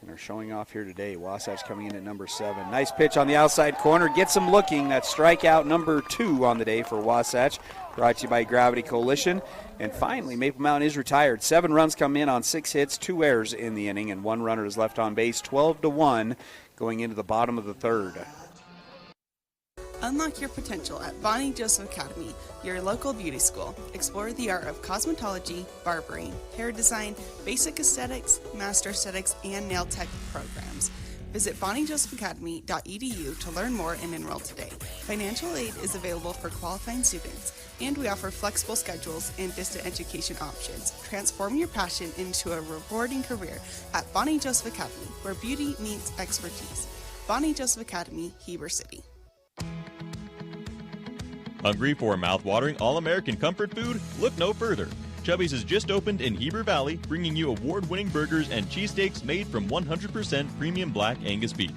And they're showing off here today. Wasatch coming in at number 7. Nice pitch on the outside corner. Gets him looking. That's strikeout number 2 on the day for Wasatch. Brought to you by Gravity Coalition. And finally, Maple Mountain is retired. 7 runs come in on 6 hits, 2 errors in the inning, and 1 runner is left on base. 12-1 going into the bottom of the third. Unlock your potential at Bonnie Joseph Academy, your local beauty school. Explore the art of cosmetology, barbering, hair design, basic aesthetics, master aesthetics, and nail tech programs. Visit bonniejosephacademy.edu to learn more and enroll today. Financial aid is available for qualifying students, and we offer flexible schedules and distant education options. Transform your passion into a rewarding career at Bonnie Joseph Academy, where beauty meets expertise. Bonnie Joseph Academy, Heber City. Hungry for mouth-watering, all-American comfort food? Look no further. Chubby's has just opened in Heber Valley, bringing you award-winning burgers and cheesesteaks made from 100% premium black Angus beef.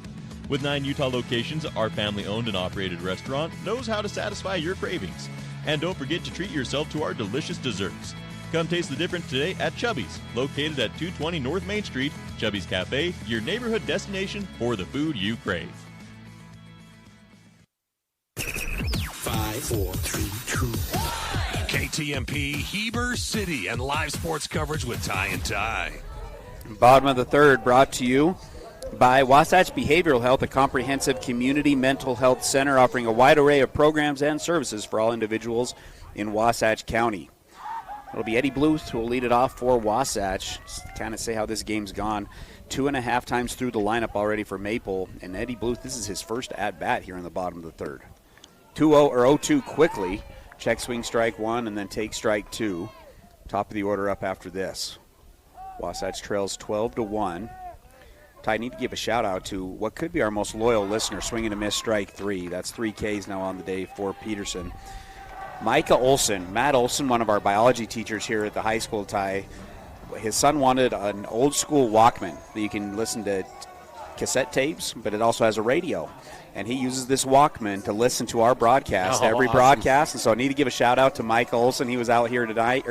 With 9 Utah locations, our family-owned and operated restaurant knows how to satisfy your cravings. And don't forget to treat yourself to our delicious desserts. Come taste the difference today at Chubby's, located at 220 North Main Street. Chubby's Cafe, your neighborhood destination for the food you crave. 5, 4, 3, 2. KTMP, Heber City, and live sports coverage with Ty and Ty. Bottom of the third brought to you by Wasatch Behavioral Health, a comprehensive community mental health center offering a wide array of programs and services for all individuals in Wasatch County. It'll be Eddie Bluth who will lead it off for Wasatch. Just to kind of say how this game's gone. 2.5 times through the lineup already for Maple, and Eddie Bluth, this is his first at-bat here in the bottom of the third. 2-0 or 0-2 quickly. Check swing strike 1 and then take strike 2. Top of the order up after this. Wasatch trails 12-1. I need to give a shout out to what could be our most loyal listener, swinging a miss strike 3. That's 3 Ks now on the day for Peterson. Micah Olson, Matt Olson, one of our biology teachers here at the high school, Ty. His son wanted an old school Walkman that you can listen to cassette tapes, but it also has a radio. And he uses this Walkman to listen to our broadcast, every awesome. broadcast. And so I need to give a shout out to Mike Olson. He was out here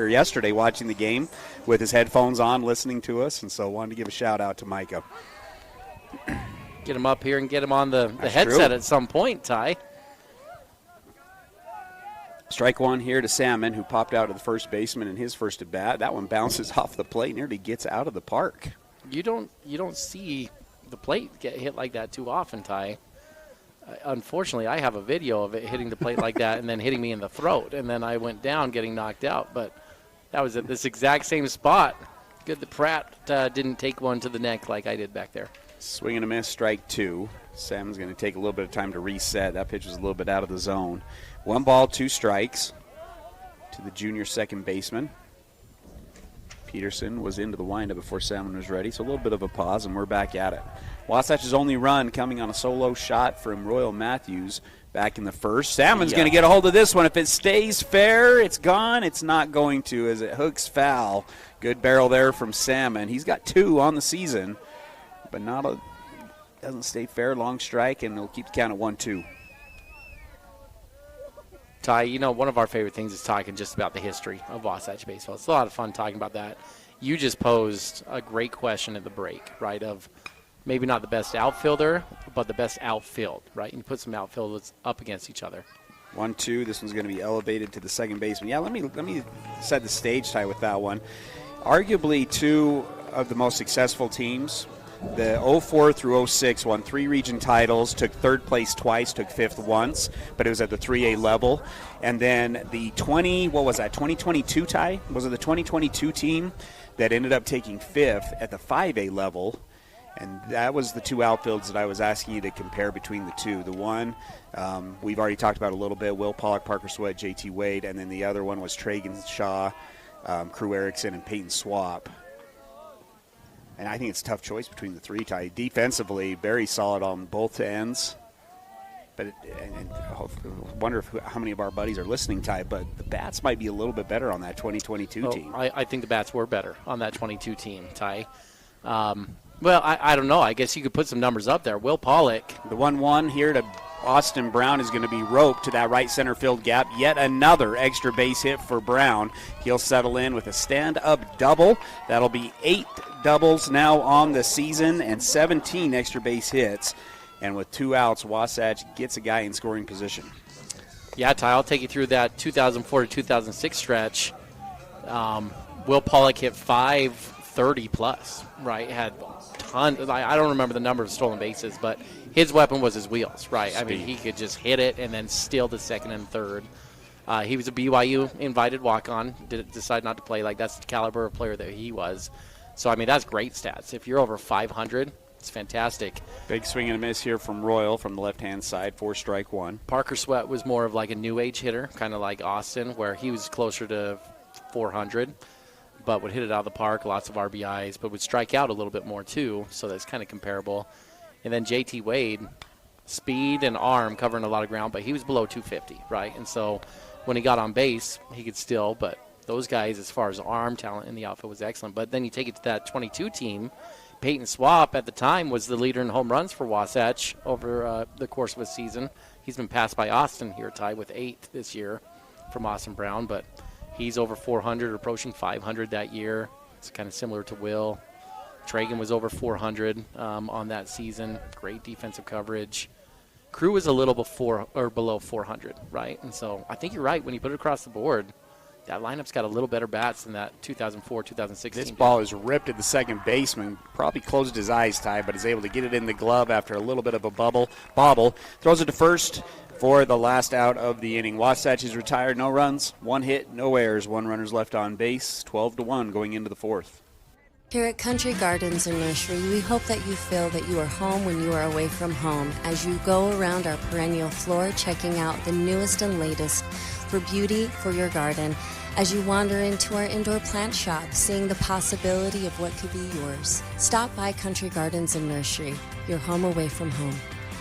yesterday watching the game with his headphones on, listening to us. And so I wanted to give a shout out to Micah. Get him up here and get him on the headset true. at some point, Ty. Strike 1 here to Salmon, who popped out of the first baseman in his first at bat. That one bounces off the plate, nearly gets out of the park. You don't see the plate get hit like that too often, Ty. Unfortunately, I have a video of it hitting the plate like that and then hitting me in the throat, and then I went down getting knocked out. But that was at this exact same spot. Good that Pratt didn't take one to the neck like I did back there. Swing and a miss, strike 2. Salmon's going to take a little bit of time to reset. That pitch was a little bit out of the zone. 1 ball, 2 strikes to the junior second baseman. Peterson was into the windup before Salmon was ready, so a little bit of a pause, and we're back at it. Wasatch's only run coming on a solo shot from Royal Matthews back in the first. Salmon's going to get a hold of this one. If it stays fair, it's gone. It's not going to as it hooks foul. Good barrel there from Salmon. He's got 2 on the season, but doesn't stay fair. Long strike, and it'll keep the count at 1-2. Ty, one of our favorite things is talking just about the history of Wasatch baseball. It's a lot of fun talking about that. You just posed a great question at the break, right, of maybe not the best outfielder, but the best outfield, right? And you put some outfielders up against each other. 1-2. This one's going to be elevated to the second baseman. Yeah, let me set the stage, Ty, with that one. Arguably 2 of the most successful teams. The 04 through 06 won 3 region titles, took 3rd place twice, took 5th once, but it was at the 3A level. And then the 2022 Ty? Was it the 2022 team that ended up taking 5th at the 5A level? And that was the 2 outfields that I was asking you to compare between the 2. The one we've already talked about a little bit, Will Pollock, Parker Sweat, JT Wade, and then the other one was Tragan Shaw, Crew Erickson, and Peyton Swap. And I think it's a tough choice between the 3, Ty. Defensively, very solid on both ends. But I wonder how many of our buddies are listening, Ty, but the bats might be a little bit better on that 2022 team. I think the bats were better on that 22 team, Ty. Well, I don't know. I guess you could put some numbers up there. Will Pollock. The 1-1 here to Austin Brown is going to be roped to that right center field gap. Yet another extra base hit for Brown. He'll settle in with a stand-up double. That'll be 8 doubles now on the season and 17 extra base hits. And with 2 outs, Wasatch gets a guy in scoring position. Yeah, Ty, I'll take you through that 2004 to 2006 stretch. Will Pollock hit 530 plus, right? Had ton. I don't remember the number of stolen bases, but his weapon was his wheels, right? I mean, he could just hit it and then steal the second and third. He was a BYU invited walk-on. Decide not to play. Like, that's the caliber of player that he was. So, I mean, that's great stats. If you're over 500, it's fantastic. Big swing and a miss here from Royal from the left-hand side, 4-strike 1. Parker Sweat was more of like a new age hitter, kind of like Austin, where he was closer to 400, but would hit it out of the park, lots of RBIs, but would strike out a little bit more too, so that's kind of comparable. And then JT Wade, speed and arm covering a lot of ground, but he was below 250, right? And so when he got on base, he could still, but those guys, as far as arm talent in the outfield, was excellent. But then you take it to that 22 team, Peyton Swap at the time was the leader in home runs for Wasatch over the course of a season. He's been passed by Austin here, tied with 8 this year from Austin Brown, but he's over 400, approaching 500 that year. It's kind of similar to Will. Tragan was over 400 on that season. Great defensive coverage. Crew was a little before or below 400, right? And so I think you're right. When you put it across the board, that lineup's got a little better bats than that 2004, 2016. This ball is ripped at the second baseman. Probably closed his eyes, Ty, but is able to get it in the glove after a little bit of a bobble. Throws it to first for the last out of the inning. Wasatch is retired. No runs, 1 hit, no errors. 1 runner's left on base. 12-1 going into the 4th. Here at Country Gardens and Nursery, we hope that you feel that you are home when you are away from home as you go around our perennial floor checking out the newest and latest for beauty for your garden as you wander into our indoor plant shop, seeing the possibility of what could be yours. Stop by Country Gardens and Nursery, your home away from home.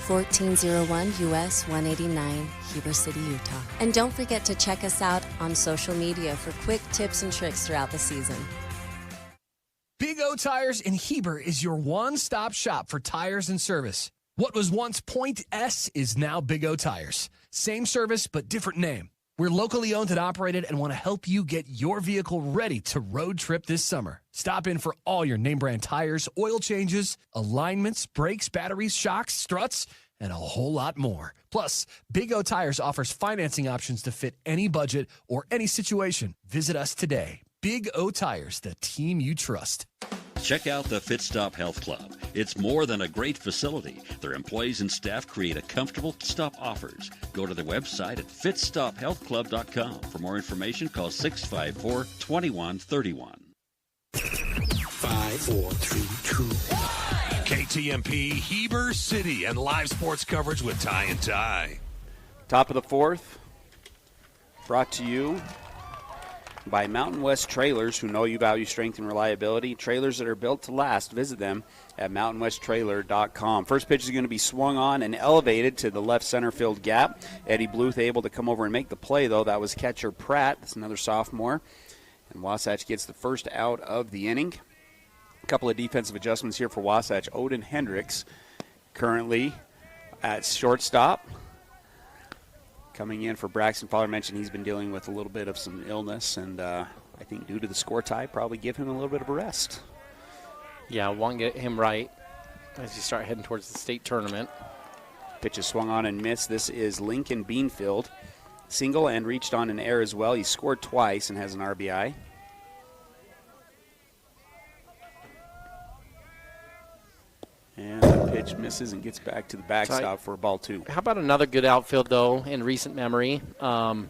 1401 US 189, Heber City, Utah. And don't forget to check us out on social media for quick tips and tricks throughout the season. Big O Tires in Heber is your one-stop shop for tires and service. What was once Point S is now Big O Tires. Same service, but different name. We're locally owned and operated and want to help you get your vehicle ready to road trip this summer. Stop in for all your name brand tires, oil changes, alignments, brakes, batteries, shocks, struts, and a whole lot more. Plus, Big O Tires offers financing options to fit any budget or any situation. Visit us today. Big O Tires, the team you trust. Check out the Fit Stop Health Club. It's more than a great facility. Their employees and staff create a comfortable stop offers. Go to their website at fitstophealthclub.com. For more information, call 654-2131. 5, 4, 3, 2, 1. KTMP, Heber City, and live sports coverage with Ty and Ty. Top of the 4th, brought to you by Mountain West Trailers, who know you value strength and reliability. Trailers that are built to last. Visit them at mountainwesttrailer.com. First pitch is going to be swung on and elevated to the left center field gap. Eddie Bluth able to come over and make the play, though. That was catcher Pratt. That's another sophomore. And Wasatch gets the first out of the inning. A couple of defensive adjustments here for Wasatch. Odin Hendricks currently at shortstop. Coming in for Braxton Fowler, mentioned he's been dealing with a little bit of some illness, and I think due to the score tie, probably give him a little bit of a rest. Yeah, want to get him right as you start heading towards the state tournament. Pitch is swung on and missed. This is Lincoln Beanfield. Single and reached on an air as well. He scored twice and has an RBI. And the pitch misses and gets back to the backstop for ball 2. How about another good outfield, though, in recent memory? And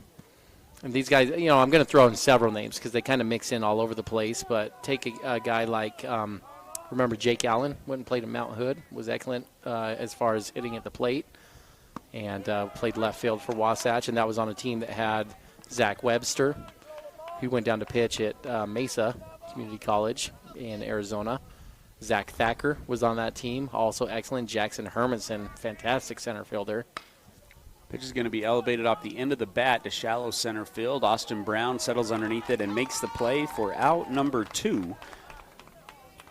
these guys, you know, I'm going to throw in several names because they kind of mix in all over the place. But take a guy like, remember Jake Allen, went and played in Mount Hood, was excellent as far as hitting at the plate, and played left field for Wasatch. And that was on a team that had Zach Webster, who went down to pitch at Mesa Community College in Arizona. Zach Thacker was on that team, also excellent. Jackson Hermanson, fantastic center fielder. Pitch is going to be elevated off the end of the bat to shallow center field. Austin Brown settles underneath it and makes the play for out number 2.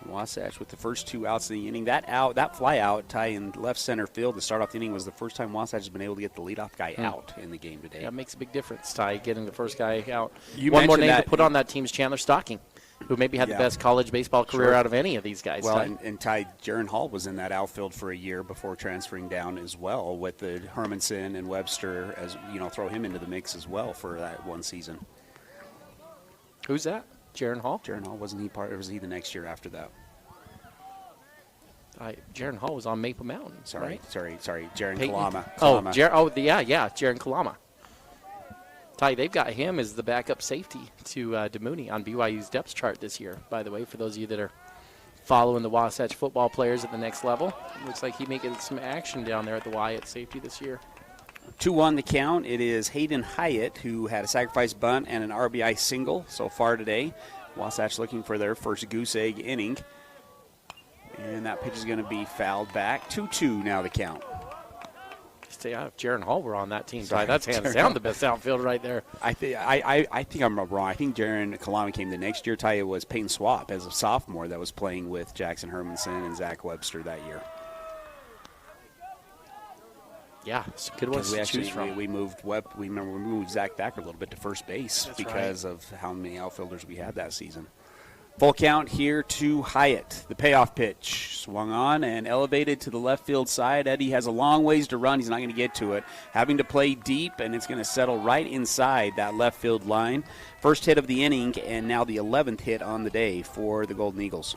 Wasatch with the first 2 outs of the inning. That fly out tie in left center field to start off the inning was the first time Wasatch has been able to get the leadoff guy out in the game today. That makes a big difference, Ty, getting the first guy out. One more name to put on that team is Chandler Stocking, who maybe had the best college baseball career out of any of these guys. Well, and Ty Jaron Hall was in that outfield for a year before transferring down as well with the Hermanson and Webster, as you know, throw him into the mix as well for that one season. Who's that? Jaron Hall? Jaron Hall, wasn't he part, or was he the next year after that? Jaron Hall was on Maple Mountain. Sorry, right? Jaron Kalama. Jaron Kalama. Ty, they've got him as the backup safety to DeMooney on BYU's depth chart this year, by the way, for those of you that are following the Wasatch football players at the next level. Looks like he making some action down there at the Y at safety this year. 2-1 the count. It is Hayden Hyatt, who had a sacrifice bunt and an RBI single so far today. Wasatch looking for their first goose egg inning. And that pitch is going to be fouled back. 2-2 now the count. If Jaron Hall were on that team, Ty, that's hands down the best outfield right there. I think I'm wrong. I think Jaron Kalama came the next year. Ty, it was Payne Swap as a sophomore that was playing with Jackson Hermanson and Zach Webster that year. Yeah, some good ones to choose from. We moved we moved Zach Thacker a little bit to first base because of how many outfielders we had that season. Full count here to Hyatt. The payoff pitch swung on and elevated to the left field side. Eddie has a long ways to run. He's not going to get to it. Having to play deep, and it's going to settle right inside that left field line. First hit of the inning, and now the 11th hit on the day for the Golden Eagles.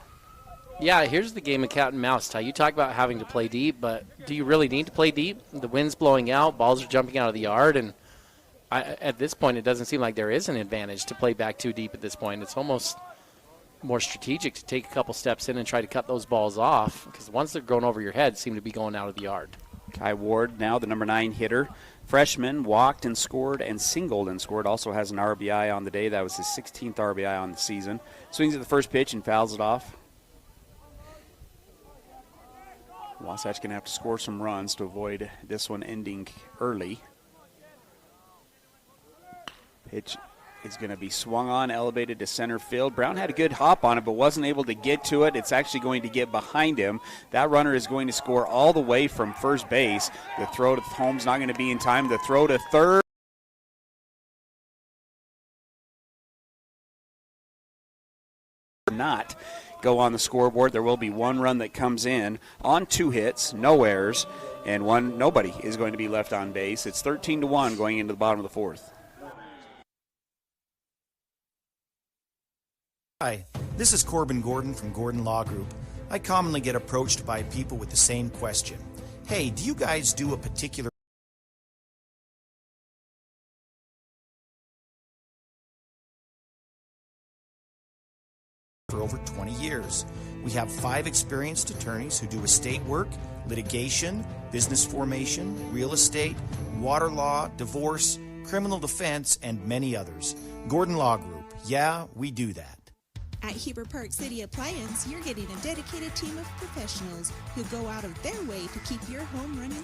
Yeah, here's the game of cat and mouse, Ty. You talk about having to play deep, but do you really need to play deep? The wind's blowing out, balls are jumping out of the yard, and at this point it doesn't seem like there is an advantage to play back too deep at this point. It's almost more strategic to take a couple steps in and try to cut those balls off, because once they're going over your head, seem to be going out of the yard. Kai Ward, now the number 9 hitter. Freshman, walked and scored and singled and scored. Also has an RBI on the day. That was his 16th RBI on the season. Swings at the first pitch and fouls it off. Wasatch going to have to score some runs to avoid this one ending early. Pitch is going to be swung on, elevated to center field. Brown had a good hop on it, but wasn't able to get to it. It's actually going to get behind him. That runner is going to score all the way from first base. The throw to home's not going to be in time. The throw to third. Not go on the scoreboard. There will be one run that comes in on 2 hits, no errors, and nobody is going to be left on base. It's 13-1 going into the bottom of the 4th. Hi, this is Corbin Gordon from Gordon Law Group. I commonly get approached by people with the same question. Hey, do you guys do a particular for over 20 years? We have 5 experienced attorneys who do estate work, litigation, business formation, real estate, water law, divorce, criminal defense, and many others. Gordon Law Group. Yeah, we do that. At Heber Park City Appliance, you're getting a dedicated team of professionals who go out of their way to keep your home running.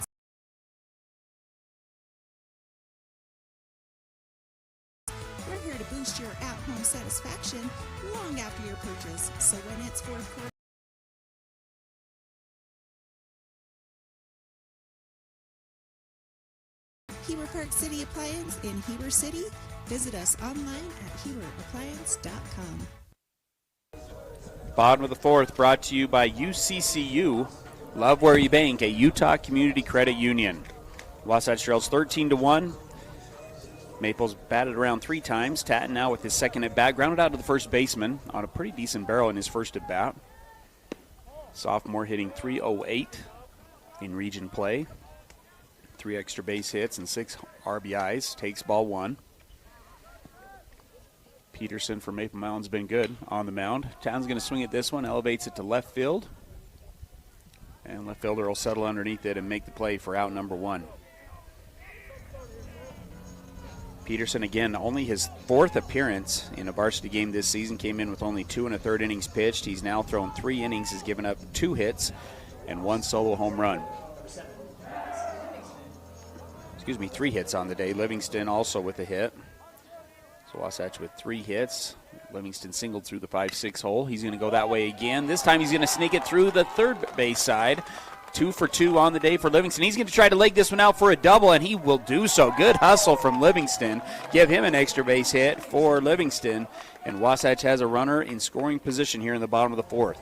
We're here to boost your at-home satisfaction long after your purchase. So when it's fourth quarter, Heber Park City Appliance in Heber City. Visit us online at HeberAppliance.com. Bottom of the fourth brought to you by UCCU. Love where you bank at Utah Community Credit Union. Wasatch trails 13-1. Maples batted around 3 times. Tatton now with his second at bat. Grounded out to the first baseman on a pretty decent barrel in his first at bat. Sophomore hitting .308 in region play. 3 extra base hits and 6 RBIs. Takes ball 1. Peterson for Maple Mountain's been good on the mound. Town's going to swing at this one, elevates it to left field. And left fielder will settle underneath it and make the play for out number 1. Peterson, again, only his 4th appearance in a varsity game this season. Came in with only 2 1/3 innings pitched. He's now thrown 3 innings, has given up 2 hits and 1 solo home run. 3 hits on the day. Livingston also with a hit. So Wasatch with 3 hits. Livingston singled through the 5-6 hole. He's going to go that way again. This time he's going to sneak it through the third base side. 2 for 2 on the day for Livingston. He's going to try to leg this one out for a double, and he will do so. Good hustle from Livingston. Give him an extra base hit for Livingston. And Wasatch has a runner in scoring position here in the bottom of the 4th.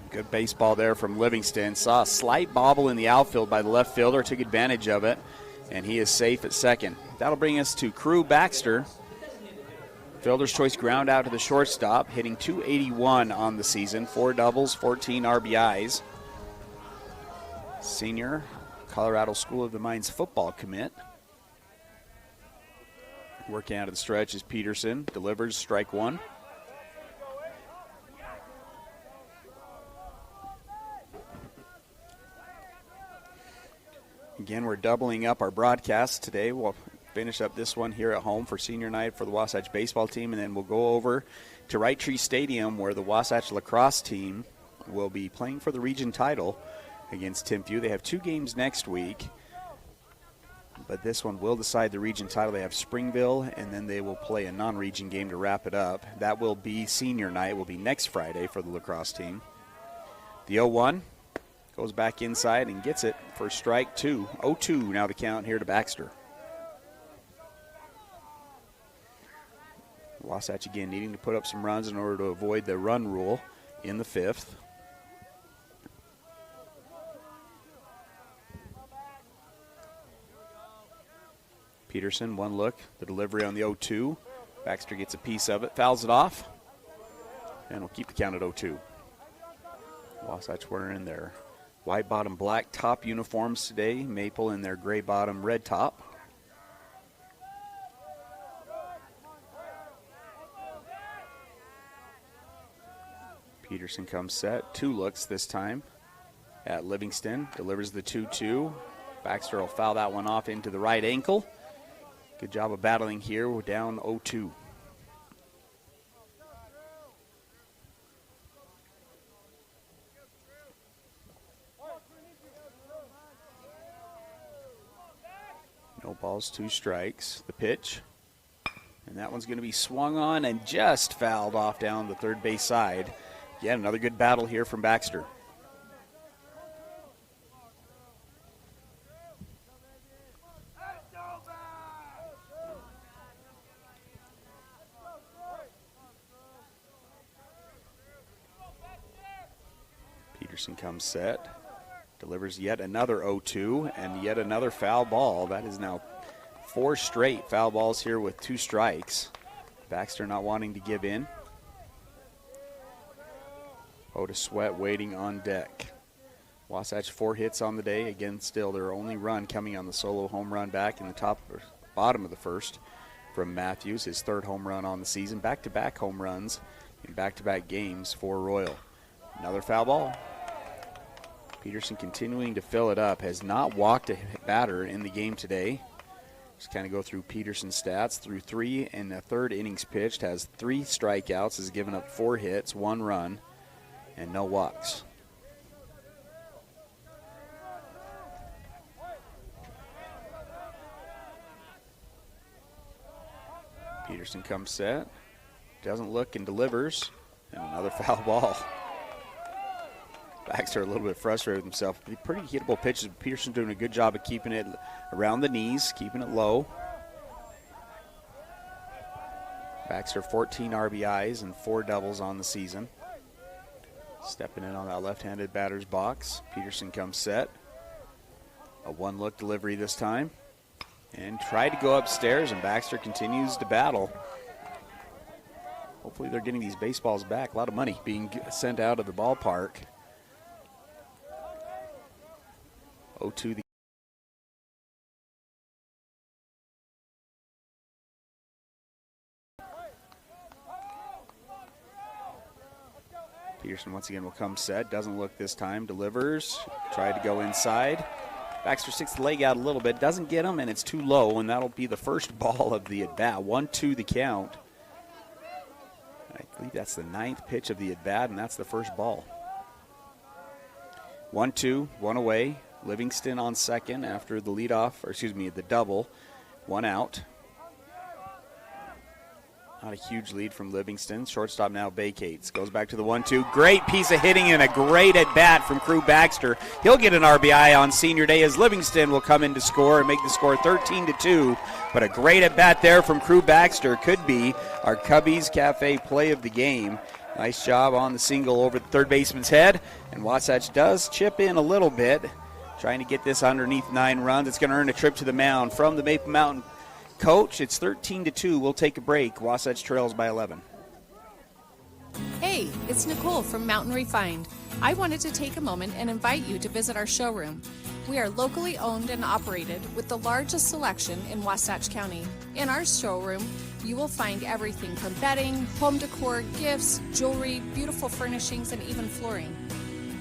Good baseball there from Livingston. Saw a slight bobble in the outfield by the left fielder. Took advantage of it. And he is safe at second. That'll bring us to Crew Baxter. Fielder's choice ground out to the shortstop, hitting .281 on the season. 4 doubles, 14 RBIs. Senior, Colorado School of the Mines football commit. Working out of the stretch is Peterson. Delivers strike 1. Again, we're doubling up our broadcasts today. We'll finish up this one here at home for senior night for the Wasatch baseball team, and then we'll go over to Wright Tree Stadium where the Wasatch lacrosse team will be playing for the region title against Timpview. They have 2 games next week, but this one will decide the region title. They have Springville, and then they will play a non-region game to wrap it up. That will be senior night. Will be next Friday for the lacrosse team. The 0-1. Goes back inside and gets it for strike 2. 0-2 now the count here to Baxter. Wasatch again needing to put up some runs in order to avoid the run rule in the 5th. Peterson, 1 look. The delivery on the 0-2. Baxter gets a piece of it, fouls it off, and will keep the count at 0-2. Wasatch wearing their white bottom, black top uniforms today. Maple in their gray bottom, red top. Peterson comes set. 2 looks this time at Livingston. Delivers the 2-2. Baxter will foul that one off into the right ankle. Good job of battling here. We're down 0-2. No balls, 2 strikes. The pitch. And that one's going to be swung on and just fouled off down the third base side. Yet another good battle here from Baxter. Peterson comes set. Delivers yet another 0-2 and yet another foul ball. That is now 4 straight foul balls here with 2 strikes. Baxter not wanting to give in. Otis Sweat waiting on deck. Wasatch 4 hits on the day. Again, still their only run coming on the solo home run back in the bottom of the 1st from Matthews. His 3rd home run on the season. Back-to-back home runs in back-to-back games for Royal. Another foul ball. Peterson continuing to fill it up. Has not walked a batter in the game today. Just kind of go through Peterson's stats. Through 3 in the third innings pitched, has 3 strikeouts, has given up 4 hits, 1 run, and no walks. Peterson comes set, doesn't look and delivers, and another foul ball. Baxter a little bit frustrated with himself. Pretty hittable pitches. Peterson doing a good job of keeping it around the knees, keeping it low. Baxter 14 RBIs and 4 doubles on the season. Stepping in on that left-handed batter's box. Peterson comes set. A 1-look delivery this time. And tried to go upstairs, and Baxter continues to battle. Hopefully they're getting these baseballs back. A lot of money being sent out of the ballpark. 0-2 the Peterson once again will come set. Doesn't look this time. Delivers. Tried to go inside. Baxter sticks the leg out a little bit. Doesn't get him, and it's too low, and that'll be the first ball of the at-bat. 1-2 the count. I believe that's the 9th pitch of the at-bat, and that's the first ball. 1-2, 1 away. Livingston on second after the leadoff, or excuse me, the double. 1 out. Not a huge lead from Livingston. Shortstop now vacates. Goes back to the 1-2. Great piece of hitting and a great at-bat from Crew Baxter. He'll get an RBI on senior day as Livingston will come in to score and make the score 13-2. But a great at-bat there from Crew Baxter. Could be our Cubbies Cafe play of the game. Nice job on the single over the third baseman's head. And Wasatch does chip in a little bit, trying to get this underneath 9 runs. It's going to earn a trip to the mound from the Maple Mountain coach. It's 13-2. We'll take a break. Wasatch trails by 11. Hey, it's Nicole from Mountain Refined. I wanted to take a moment and invite you to visit our showroom. We are locally owned and operated with the largest selection in Wasatch County. In our showroom, you will find everything from bedding, home decor, gifts, jewelry, beautiful furnishings, and even flooring.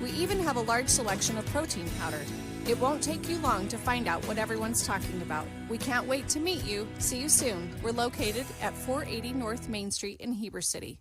We even have a large selection of protein powder. It won't take you long to find out what everyone's talking about. We can't wait to meet you. See you soon. We're located at 480 North Main Street in Heber City.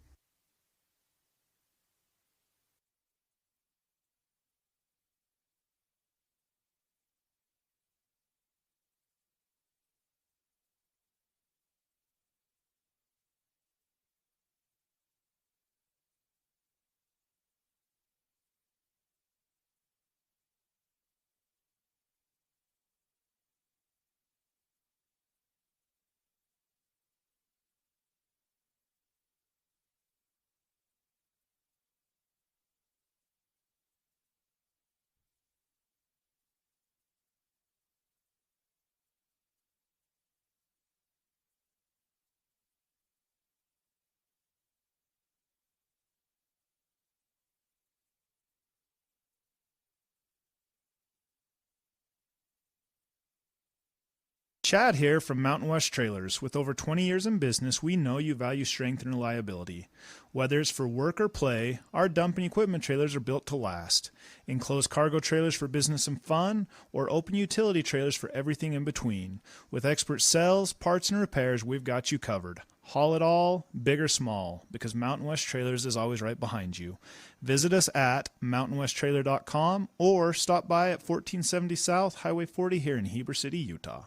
Chad here from Mountain West Trailers. With over 20 years in business, we know you value strength and reliability. Whether it's for work or play, our dumping equipment trailers are built to last. Enclosed cargo trailers for business and fun, or open utility trailers for everything in between. With expert sales, parts, and repairs, we've got you covered. Haul it all, big or small, because Mountain West Trailers is always right behind you. Visit us at mountainwesttrailer.com or stop by at 1470 South Highway 40 here in Heber City, Utah.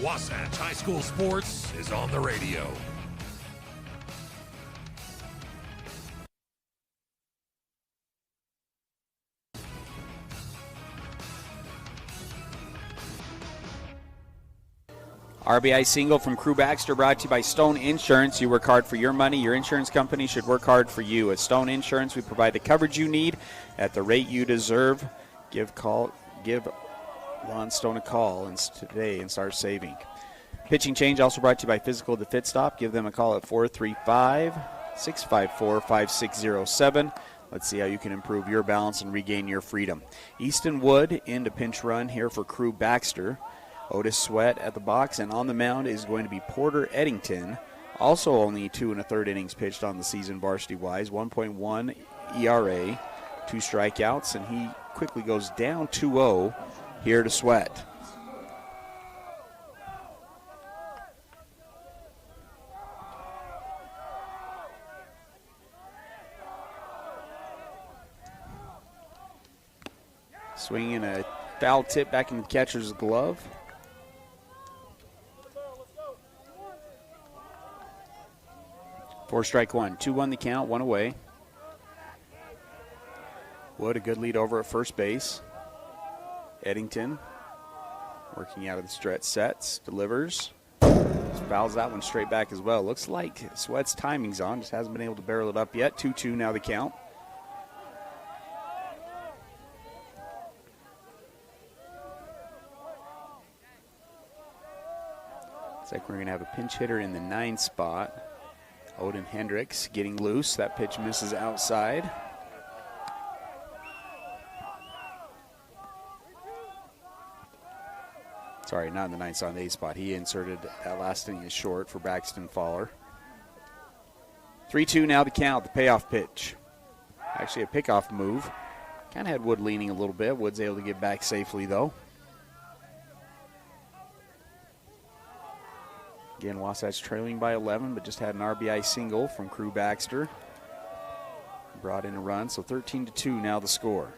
Wasatch High School Sports is on the radio. RBI single from Crew Baxter brought to you by Stone Insurance. You work hard for your money. Your insurance company should work hard for you. At Stone Insurance, we provide the coverage you need at the rate you deserve. Give Lon Stone a call today and start saving. Pitching change also brought to you by Physical at the Fit Stop. Give them a call at 435-654-5607. Let's see how you can improve your balance and regain your freedom. Easton Wood into pinch run here for Crew Baxter. Otis Sweat at the box, and on the mound is going to be Porter Eddington. Also only 2 1/3 innings pitched on the season varsity-wise. 1.1 ERA, 2 strikeouts, and he quickly goes down 2-0 here to Sweat. Swinging a foul tip back in the catcher's glove. Four strike one. 2-1 the count, one away. Wood, a good lead over at first base. Eddington working out of the stretch, sets, delivers. Fouls that one straight back as well. Looks like Sweat's timing's on, just hasn't been able to barrel it up yet. 2-2 now the count. Looks like we're going to have a pinch hitter in the 9 spot. Odin Hendricks getting loose. That pitch misses outside. Sorry, not in the 9th, on the 8th spot. He inserted that last inning as short for Braxton Fowler. 3-2 now the count, the payoff pitch. Actually a pickoff move. Kind of had Wood leaning a little bit. Wood's able to get back safely, though. Again, Wasatch trailing by 11, but just had an RBI single from Crew Baxter. Brought in a run, so 13-2 now the score.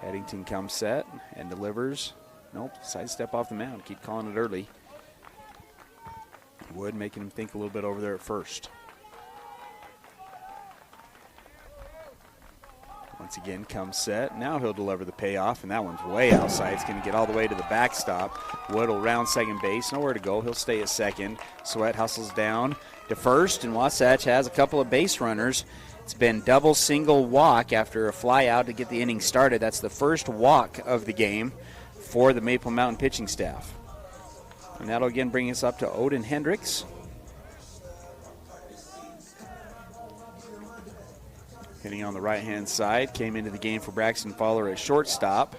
Eddington comes set and delivers. Nope, decides to step off the mound. Keep calling it early. Wood making him think a little bit over there at first. Once again, comes set. Now he'll deliver the payoff, and that one's way outside. It's going to get all the way to the backstop. Wood will round second base. Nowhere to go. He'll stay at second. Sweat hustles down to first, and Wasatch has a couple of base runners. It's been double, single, walk after a fly out to get the inning started. That's the first walk of the game for the Maple Mountain pitching staff. And that'll again bring us up to Odin Hendricks. Hitting on the right-hand side, came into the game for Braxton Fowler at shortstop.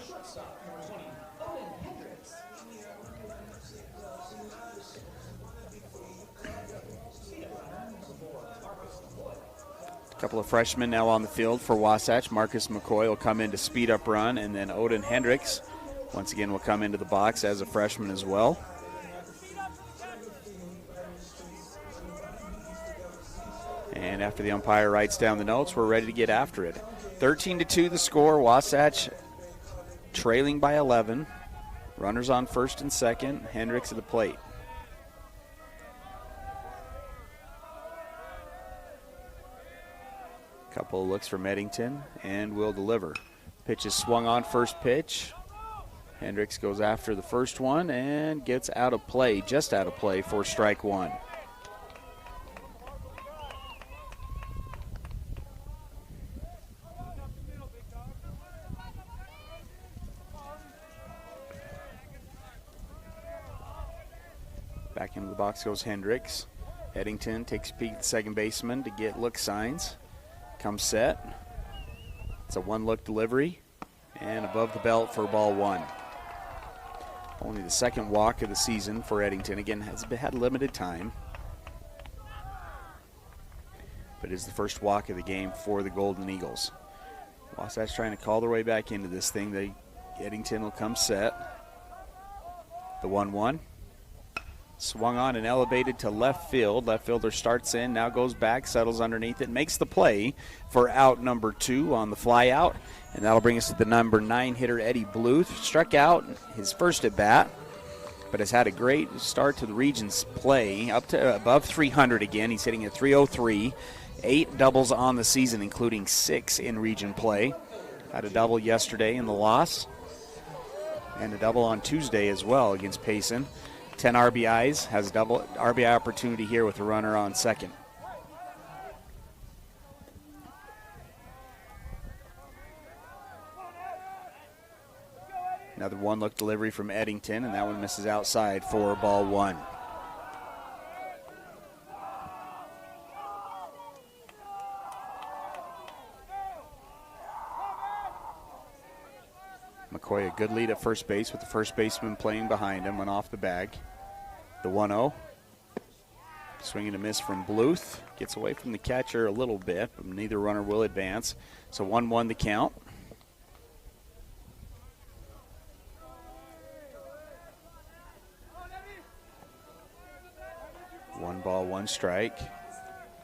A couple of freshmen now on the field for Wasatch. Marcus McCoy will come in to speed up run, and then Odin Hendricks once again will come into the box as a freshman as well. And after the umpire writes down the notes, we're ready to get after it. 13-2 the score. Wasatch trailing by 11. Runners on first and second. Hendricks at the plate. Couple of looks from Eddington, and will deliver. Pitch is swung on first pitch. Hendricks goes after the first one and gets out of play, just out of play for strike one. Back into the box goes Hendricks. Eddington takes a peek at the second baseman to get look signs. Comes set. It's a one-look delivery. And above the belt for ball one. Only the second walk of the season for Eddington. Again, has had limited time. But is the first walk of the game for the Golden Eagles. Wasatch trying to call their way back into this thing. Eddington will come set. The 1-1. Swung on and elevated to left field. Left fielder starts in, now goes back, settles underneath it, makes the play for out number 2 on the fly out. And that'll bring us to the number 9 hitter, Eddie Bluth. Struck out his first at bat, but has had a great start to the region's play, up to above 300 again. He's hitting at 303. 8 doubles on the season, including 6 in region play. Had a double yesterday in the loss, and a double on Tuesday as well against Payson. 10 RBIs, has a double RBI opportunity here with a runner on second. Another one-look delivery from Eddington, and that one misses outside for ball one. McCoy, a good lead at first base with the first baseman playing behind him, went off the bag. The 1-0. Swinging a miss from Bluth. Gets away from the catcher a little bit, but neither runner will advance. So 1-1 the count. One ball, one strike.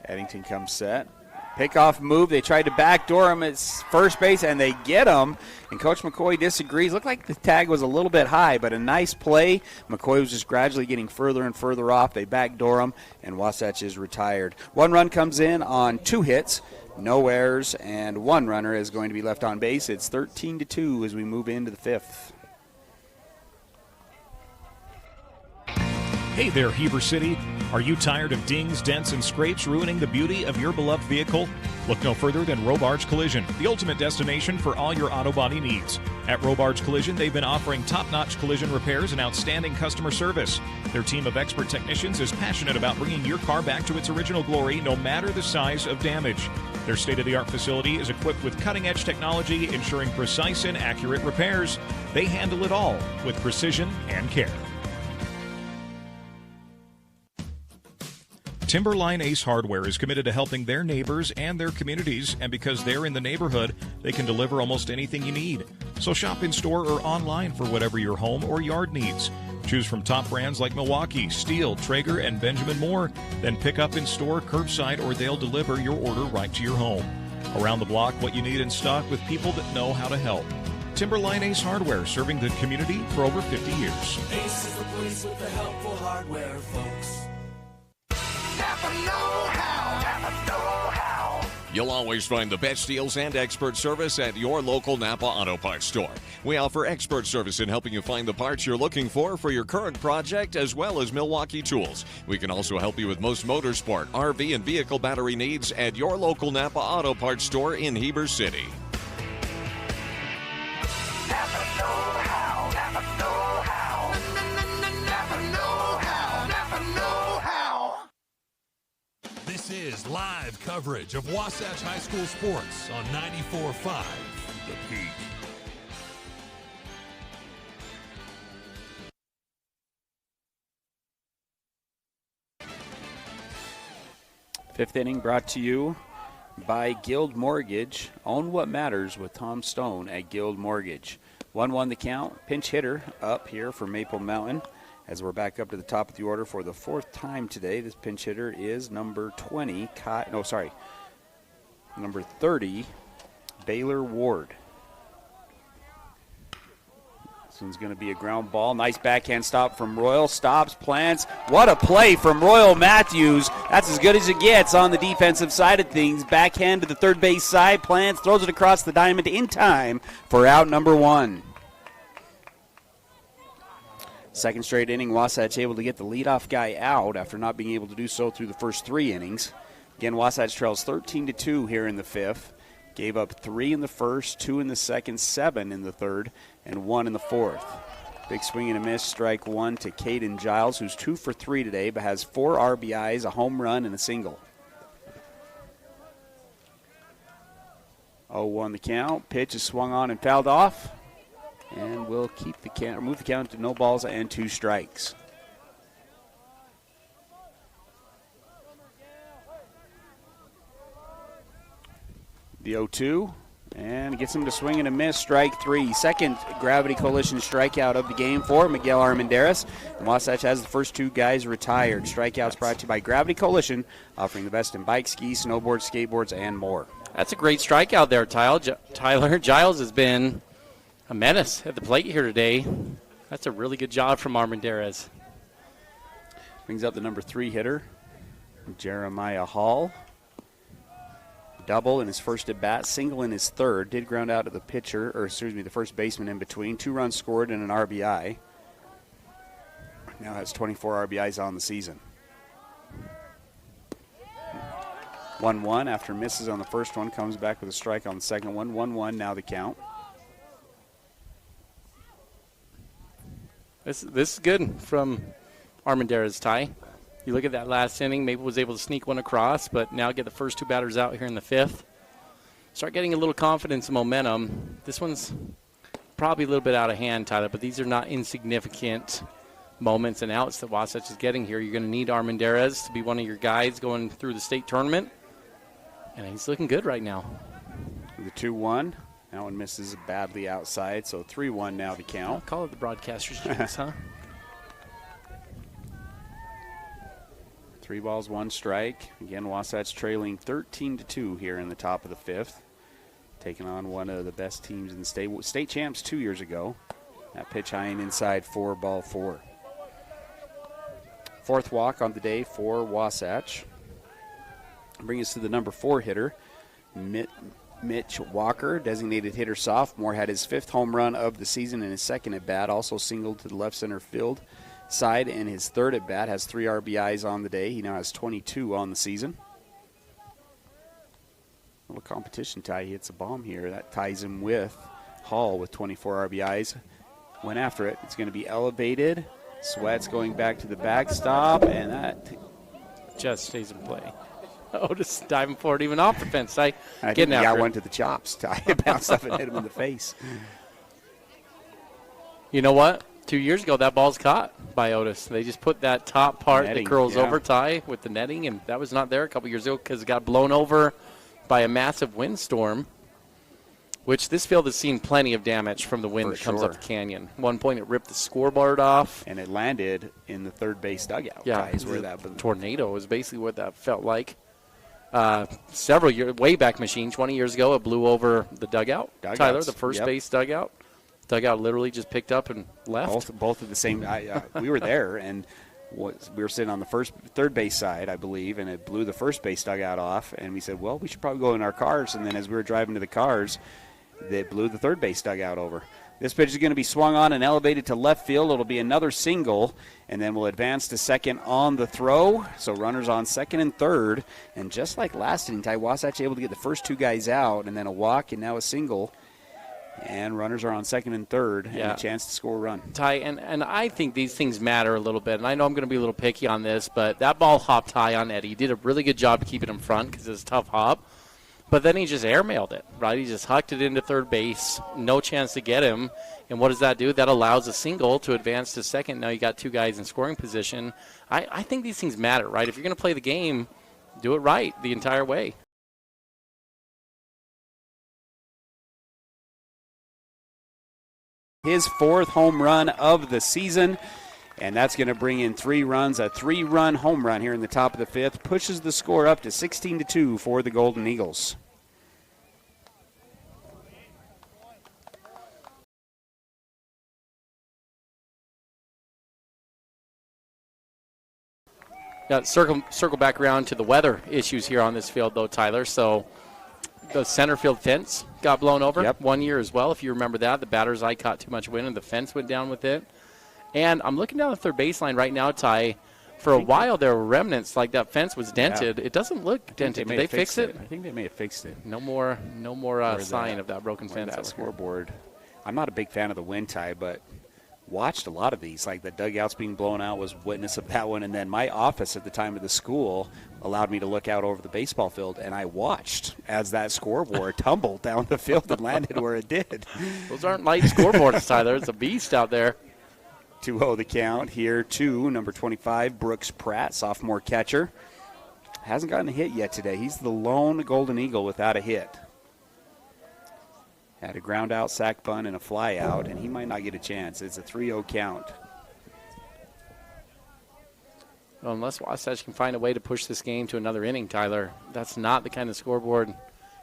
Eddington comes set. Pickoff move. They tried to backdoor him at first base, and they get him. And Coach McCoy disagrees. Looked like the tag was a little bit high, but a nice play. McCoy was just gradually getting further and further off. They backdoor him, and Wasatch is retired. 1 run comes in on 2 hits, no errors, and 1 runner is going to be left on base. It's 13-2 as we move into the 5th. Hey there, Heber City. Are you tired of dings, dents, and scrapes ruining the beauty of your beloved vehicle? Look no further than Robards Collision, the ultimate destination for all your auto body needs. At Robards Collision, they've been offering top-notch collision repairs and outstanding customer service. Their team of expert technicians is passionate about bringing your car back to its original glory, no matter the size of damage. Their state-of-the-art facility is equipped with cutting-edge technology, ensuring precise and accurate repairs. They handle it all with precision and care. Timberline Ace Hardware is committed to helping their neighbors and their communities, and because they're in the neighborhood, they can deliver almost anything you need. So shop in store or online for whatever your home or yard needs. Choose from top brands like Milwaukee, Stihl, Traeger, and Benjamin Moore. Then pick up in store, curbside, or they'll deliver your order right to your home. Around the block, what you need in stock with people that know how to help. Timberline Ace Hardware, serving the community for over 50 years. Ace is the place with the helpful hardware, folks. Napa know-how. Napa know-how. You'll always find the best deals and expert service at your local Napa Auto Parts store. We offer expert service in helping you find the parts you're looking for your current project, as well as Milwaukee tools. We can also help you with most motorsport, RV, and vehicle battery needs at your local Napa Auto Parts store in Heber City. Napa know-how. Napa know-how. Napa know-how. Napa know-how. This is live coverage of Wasatch High School sports on 94.5 The Peak. Fifth inning brought to you by Guild Mortgage. Own what matters with Tom Stone at Guild Mortgage. 1-1 the count. Pinch hitter up here for Maple Mountain. As we're back up to the top of the order for the 4th time today, this pinch hitter is number 30, Baylor Ward. This one's going to be a ground ball. Nice backhand stop from Royal. Stops, plants. What a play from Royal Matthews. That's as good as it gets on the defensive side of things. Backhand to the third base side. Plants, throws it across the diamond in time for out number 1. Second straight inning, Wasatch able to get the leadoff guy out after not being able to do so through the first 3 innings. Again, Wasatch trails 13-2 here in the 5th. Gave up 3 in the first, 2 in the second, 7 in the third, and 1 in the 4th. Big swing and a miss, strike 1 to Caden Giles, who's 2 for 3 today, but has 4 RBIs, a home run, and a single. 0-1 the count. Pitch is swung on and fouled off. And we'll keep the count, move the count to no balls and 2 strikes. The 0-2, and gets him to swing and a miss, strike 3. Second Gravity Coalition strikeout of the game for Miguel Armendariz. And Wasatch has the first 2 guys retired. Strikeouts brought to you by Gravity Coalition, offering the best in bike, ski, snowboards, skateboards, and more. That's a great strikeout there, Tyler. Giles has been a menace at the plate here today. That's a really good job from Armendariz. Brings up the number 3 hitter, Jeremiah Hall. Double in his first at bat, single in his third. Did ground out to the pitcher, the first baseman in between. 2 runs scored and an RBI. Now has 24 RBIs on the season. 1-1 after misses on the first one, comes back with a strike on the second one. 1-1 now the count. This is good from Armendariz, Ty. You look at that last inning, Maple was able to sneak one across, but now get the first 2 batters out here in the 5th. Start getting a little confidence and momentum. This one's probably a little bit out of hand, Tyler, but these are not insignificant moments and outs that Wasatch is getting here. You're going to need Armendariz to be one of your guys going through the state tournament, and he's looking good right now. The 2-1. That one misses badly outside, so 3-1 now the count. I'll call it the broadcaster's jinx, huh? 3 balls, 1 strike. Again, Wasatch trailing 13-2 here in the top of the 5th. Taking on one of the best teams in the state. State champs 2 years ago. That pitch high and inside, 4-4. 4th walk on the day for Wasatch. Bring us to the number 4 hitter, Mitch Walker, designated hitter sophomore, had his 5th home run of the season in his 2nd at bat. Also singled to the left center field side in his 3rd at bat. Has 3 RBIs on the day. He now has 22 on the season. A little competition tie. He hits a bomb here. That ties him with Hall with 24 RBIs. Went after it. It's going to be elevated. Sweat's going back to the backstop, and that just stays in play. Otis diving forward, even off the fence. I think he got one to the chops. It bounced up and hit him in the face. You know what? 2 years ago, that ball's caught by Otis. They just put that top part netting, that curls over Ty with the netting, and that was not there a couple years ago because it got blown over by a massive windstorm, which this field has seen plenty of damage from the wind that comes up the canyon. One point, it ripped the scoreboard off. And it landed in the 3rd base dugout. Yeah, is where that tornado is basically what that felt like. Several years, way back machine, 20 years ago, it blew over the dugout. Dugouts. Tyler, the first base dugout. Dugout literally just picked up and left. Both of the same. We were there, and we were sitting on the 3rd base side, I believe, and it blew the 1st base dugout off. And we said, well, we should probably go in our cars. And then as we were driving to the cars, they blew the 3rd base dugout over. This pitch is going to be swung on and elevated to left field. It'll be another single, and then we'll advance to 2nd on the throw. So runners on 2nd and 3rd. And just like last inning, Ty Wasatch able to get the first 2 guys out, and then a walk, and now a single. And runners are on 2nd and 3rd, and a chance to score a run. Ty, and I think these things matter a little bit. And I know I'm going to be a little picky on this, but that ball hopped high on Eddie. He did a really good job to keep it in front because it's a tough hop. But then he just airmailed it, right? He just hucked it into 3rd base. No chance to get him. And what does that do? That allows a single to advance to 2nd. Now you got 2 guys in scoring position. I think these things matter, right? If you're going to play the game, do it right the entire way. His 4th home run of the season. And that's going to bring in 3 runs, a 3-run home run here in the top of the 5th. Pushes the score up to 16-2 for the Golden Eagles. Got circle back around to the weather issues here on this field, though, Tyler. So the center field fence got blown over 1 year as well, if you remember that. The batter's eye caught too much wind, and the fence went down with it. And I'm looking down the 3rd baseline right now, Ty. For a while, there were remnants, like that fence was dented. Yeah. It doesn't look dented. Did they fix it? I think they may have fixed it. No more sign of that broken fence. That scoreboard. I'm not a big fan of the wind, Ty, but watched a lot of these. Like the dugouts being blown out was witness of that one. And then my office at the time of the school allowed me to look out over the baseball field, and I watched as that scoreboard tumbled down the field and landed where it did. Those aren't light scoreboards, Tyler. It's a beast out there. 2-0 the count here to number 25, Brooks Pratt, sophomore catcher. Hasn't gotten a hit yet today. He's the lone Golden Eagle without a hit. Had a ground out, sac bunt, and a fly out, and he might not get a chance. It's a 3-0 count. Well, unless Wasatch can find a way to push this game to another inning, Tyler, that's not the kind of scoreboard.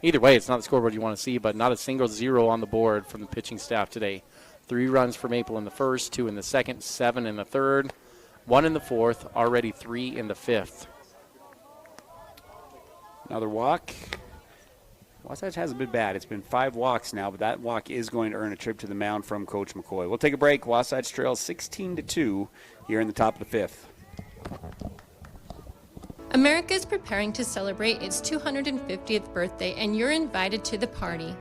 Either way, it's not the scoreboard you want to see, but not a single 0 on the board from the pitching staff today. 3 runs for Maple in the 1st, 2 in the 2nd, 7 in the 3rd, 1 in the 4th, already 3 in the 5th. Another walk. Wasatch hasn't been bad. It's been 5 walks now, but that walk is going to earn a trip to the mound from Coach McCoy. We'll take a break. Wasatch trails 16-2 here in the top of the 5th. America is preparing to celebrate its 250th birthday, and you're invited to the party.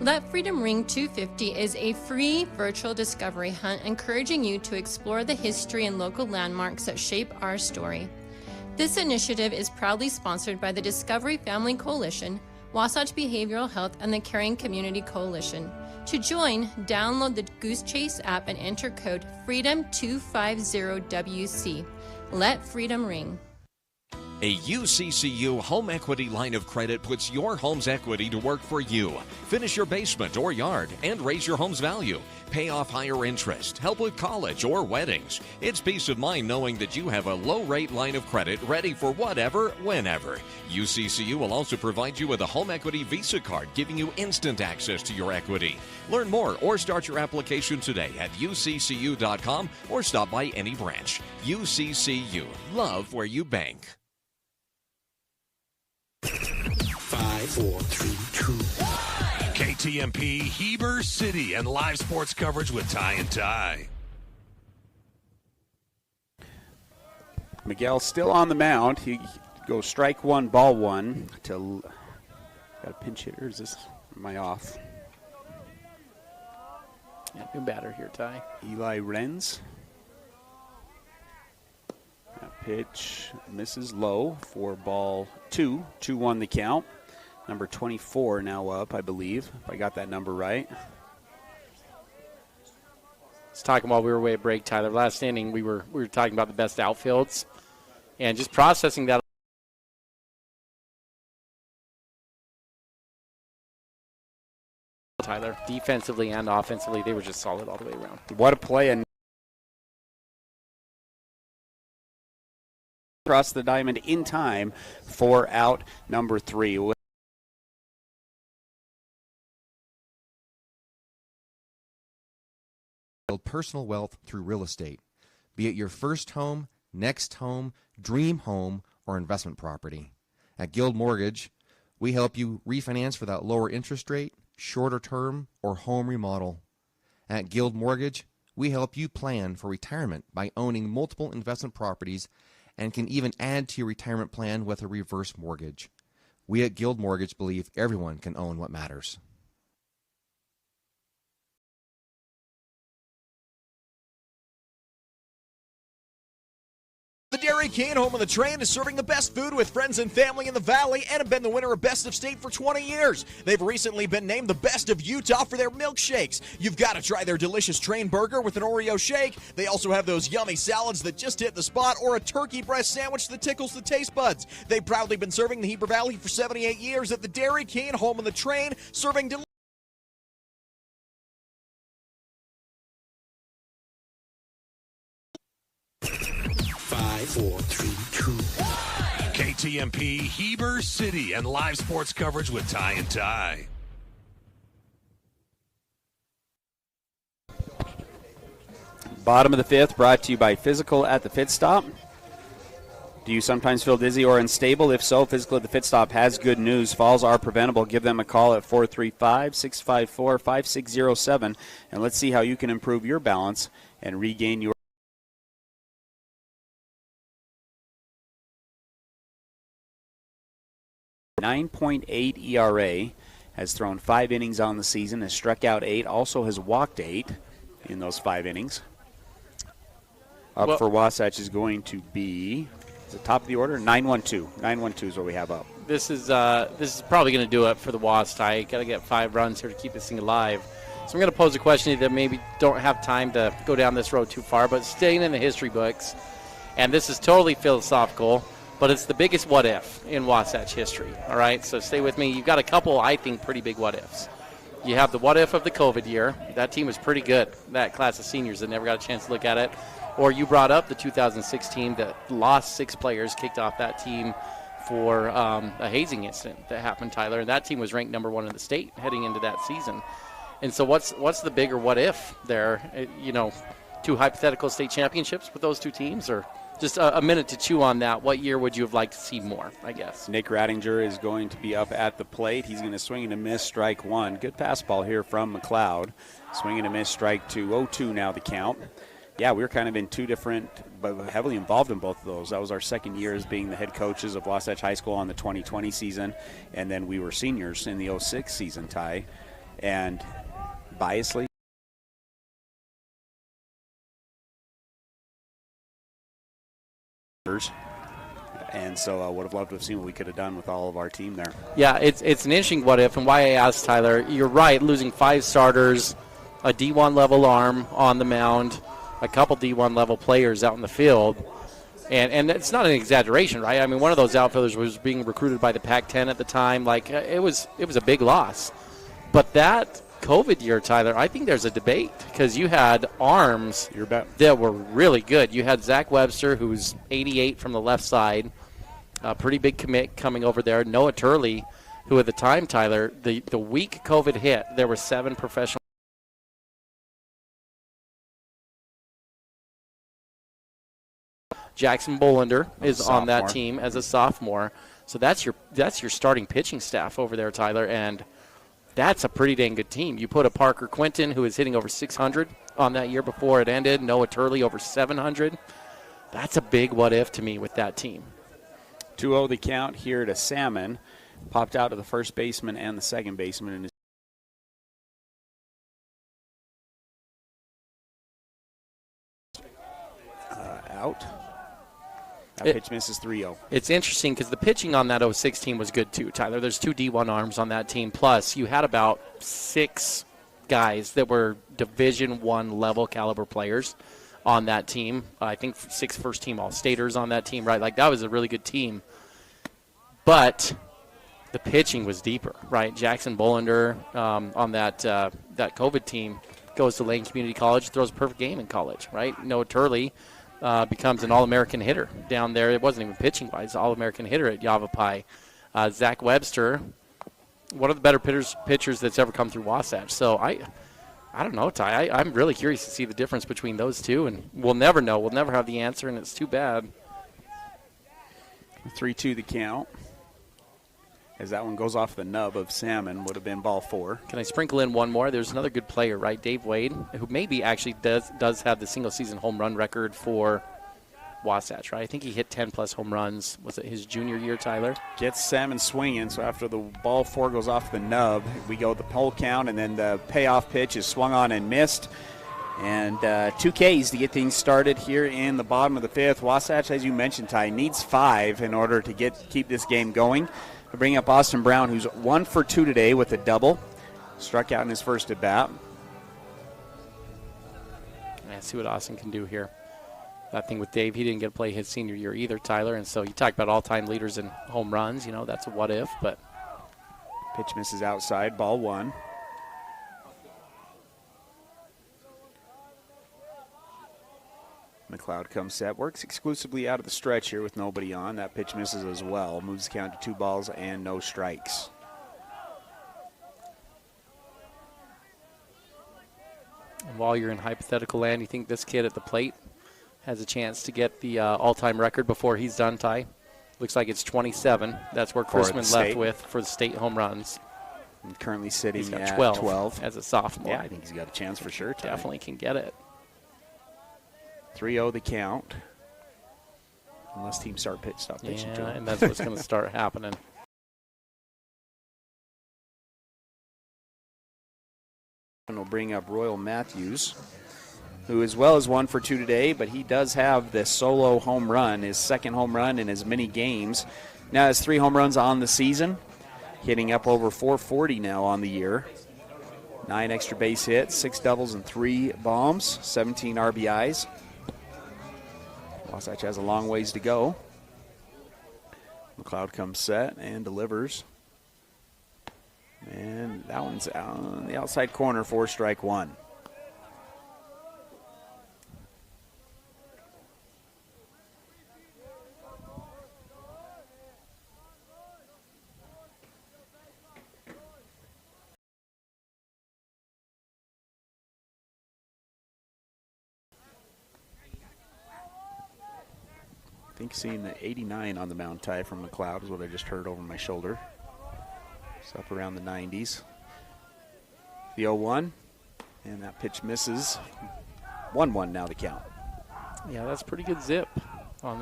Let Freedom Ring 250 is a free virtual discovery hunt encouraging you to explore the history and local landmarks that shape our story. This initiative is proudly sponsored by the Discovery Family Coalition, Wasatch Behavioral Health, and the Caring Community Coalition. To join, download the Goose Chase app and enter code FREEDOM250WC. Let freedom ring. A UCCU home equity line of credit puts your home's equity to work for you. Finish your basement or yard and raise your home's value. Pay off higher interest, help with college or weddings. It's peace of mind knowing that you have a low-rate line of credit ready for whatever, whenever. UCCU will also provide you with a home equity Visa card, giving you instant access to your equity. Learn more or start your application today at uccu.com or stop by any branch. UCCU. Love where you bank. 5, 4, 3, 2, 1. KTMP, Heber City, and live sports coverage with Ty and Ty. Miguel still on the mound. He goes strike one, ball one. Got a pinch hitter. Is this? Am I off? Yeah, new batter here, Ty. Eli Renz. That pitch misses low for ball 2. 2-1 the count. Number 24 now up, I believe, if I got that number right. Let's talk while we were away at break, Tyler. Last inning, we were talking about the best outfields, and just processing that. Tyler, defensively and offensively, they were just solid all the way around. What a play! And across the diamond in time for out number 3. Build personal wealth through real estate, be it your first home, next home, dream home, or investment property. At Guild Mortgage, we help you refinance for that lower interest rate, shorter term, or home remodel. At Guild Mortgage, we help you plan for retirement by owning multiple investment properties and can even add to your retirement plan with a reverse mortgage. We at Guild Mortgage believe everyone can own what matters. The Dairy King, home of the train, is serving the best food with friends and family in the Valley and have been the winner of Best of State for 20 years. They've recently been named the best of Utah for their milkshakes. You've got to try their delicious train burger with an Oreo shake. They also have those yummy salads that just hit the spot, or a turkey breast sandwich that tickles the taste buds. They've proudly been serving the Heber Valley for 78 years at the Dairy King, home of the train, serving delicious. 5, 4, 3, 2, 1. KTMP, Heber City, and live sports coverage with Ty and Ty. Bottom of the 5th, brought to you by Physical at the Pit Stop. Do you sometimes feel dizzy or unstable? If so, Physical at the Pit Stop has good news. Falls are preventable. Give them a call at 435-654-5607, and let's see how you can improve your balance and regain your 9.8 ERA, has thrown 5 innings on the season, has struck out 8, also has walked 8 in those 5 innings. Up for Wasatch is going to be, is it top of the order? 9-1-2. 9-1-2 is what we have up. This is probably going to do it for the Wasps. I got to get 5 runs here to keep this thing alive. So I'm going to pose a question that maybe don't have time to go down this road too far, but staying in the history books, and this is totally philosophical, but it's the biggest what if in Wasatch history, all right? So stay with me. You've got a couple, I think, pretty big what ifs. You have the what if of the COVID year. That team was pretty good, that class of seniors that never got a chance to look at it. Or you brought up the 2006 team that lost 6 players, kicked off that team for a hazing incident that happened, Tyler. And that team was ranked number 1 in the state heading into that season. And so what's the bigger what if there? 2 hypothetical state championships with those 2 teams, or just a minute to chew on that. What year would you have liked to see more, I guess? Nick Rattinger is going to be up at the plate. He's going to swing and a miss, strike 1. Good fastball here from McLeod. Swing and a miss, strike 2. 0-2 now the count. Yeah, we were kind of in 2 different, but heavily involved in both of those. That was our second year as being the head coaches of Wasatch High School on the 2020 season, and then we were seniors in the 06 season, Ty. And biasly, and so I would have loved to have seen what we could have done with all of our team there. Yeah, it's an interesting what if, and why I asked Tyler. You're right, losing 5 starters, a D1 level arm on the mound, a couple D1 level players out in the field. And it's not an exaggeration, right? I mean, one of those outfielders was being recruited by the Pac-10 at the time. Like, it was a big loss. But that COVID year, Tyler, I think there's a debate because you had arms that were really good. You had Zach Webster, who's 88 from the left side, a pretty big commit coming over there. Noah Turley, who at the time, Tyler, the week COVID hit, there were 7 professional. Jackson Bolander is on that team as a sophomore. So that's your starting pitching staff over there, Tyler, and that's a pretty dang good team. You put a Parker Quinton, who is hitting over 600 on that year before it ended, Noah Turley over 700. That's a big what-if to me with that team. 2-0 the count here to Salmon. Popped out to the first baseman and the second baseman in his out. That pitch misses 3-0. It's interesting because the pitching on that 06 team was good too, Tyler. There's 2 D1 arms on that team. Plus, you had about 6 guys that were Division I level caliber players on that team. I think 6 first-team All-Staters on that team, right? Like, that was a really good team. But the pitching was deeper, right? Jackson Bolander on that COVID team goes to Lane Community College, throws a perfect game in college, right? Noah Turley becomes an All-American hitter down there. It wasn't even pitching-wise, All-American hitter at Yavapai. Zach Webster, one of the better pitchers that's ever come through Wasatch. So I don't know, Ty. I'm really curious to see the difference between those two, and we'll never know. We'll never have the answer, and it's too bad. 3-2 the count. As that one goes off the nub of Salmon, would have been ball 4. Can I sprinkle in one more? There's another good player, right? Dave Wade, who maybe actually does have the single-season home run record for Wasatch, right? I think he hit 10-plus home runs. Was it his junior year, Tyler? Gets Salmon swinging, so after the ball 4 goes off the nub, we go the pole count, and then the payoff pitch is swung on and missed. And 2 Ks to get things started here in the bottom of the 5th. Wasatch, as you mentioned, Ty, needs 5 in order to keep this game going. We bring up Austin Brown, who's 1 for 2 today with a double. Struck out in his first at bat. Let's see what Austin can do here. That thing with Dave, he didn't get to play his senior year either, Tyler. And so you talk about all-time leaders in home runs. You know, that's a what-if, but. Pitch misses outside, ball 1. McLeod comes set, works exclusively out of the stretch here with nobody on. That pitch misses as well. Moves the count to 2 balls and no strikes. And while you're in hypothetical land, you think this kid at the plate has a chance to get the all-time record before he's done, Ty? Looks like it's 27. That's where Chrisman left with for the state home runs. And currently sitting at 12 as a sophomore. Yeah, I think he's got a chance for sure, Ty. Definitely can get it. 3-0 the count. Unless teams start pitching to him. And that's what's going to start happening. And we'll bring up Royal Matthews, who as well as 1 for 2 today, but he does have this solo home run, his second home run in as many games. Now has 3 home runs on the season, hitting up over 440 now on the year. 9 extra base hits, 6 doubles and 3 bombs, 17 RBIs. Wasatch has a long ways to go. McLeod comes set and delivers. And that one's out on the outside corner for strike 1. I think seeing the 89 on the mound, Ty, from McLeod is what I just heard over my shoulder. It's up around the 90s. The 0-1, and that pitch misses. 1-1 now the count. Yeah, that's pretty good zip on.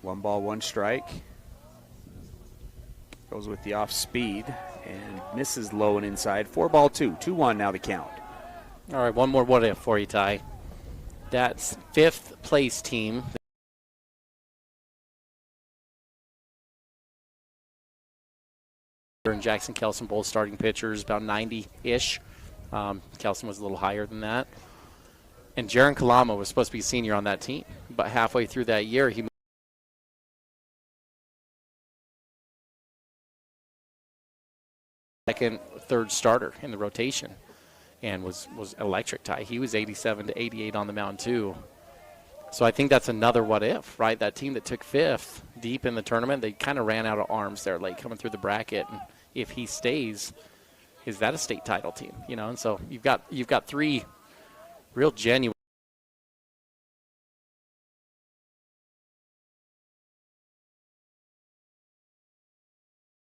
1 ball, 1 strike. Goes with the off speed and misses low and inside. 4 ball, 2. 2-1 now the count. All right, one more what if for you, Ty. That's 5th place team. And Jackson Kelson, both starting pitchers, about 90-ish Kelson was a little higher than that. And Jaron Kalama was supposed to be a senior on that team. But halfway through that year, he second, third starter in the rotation and was electric. Ty. He was 87 to 88 on the mound too. So I think that's another what if, right? That team that took fifth deep in the tournament, they kind of ran out of arms there late coming through the bracket. And if he stays, is that a state title team? You know, and so you've got three real genuine.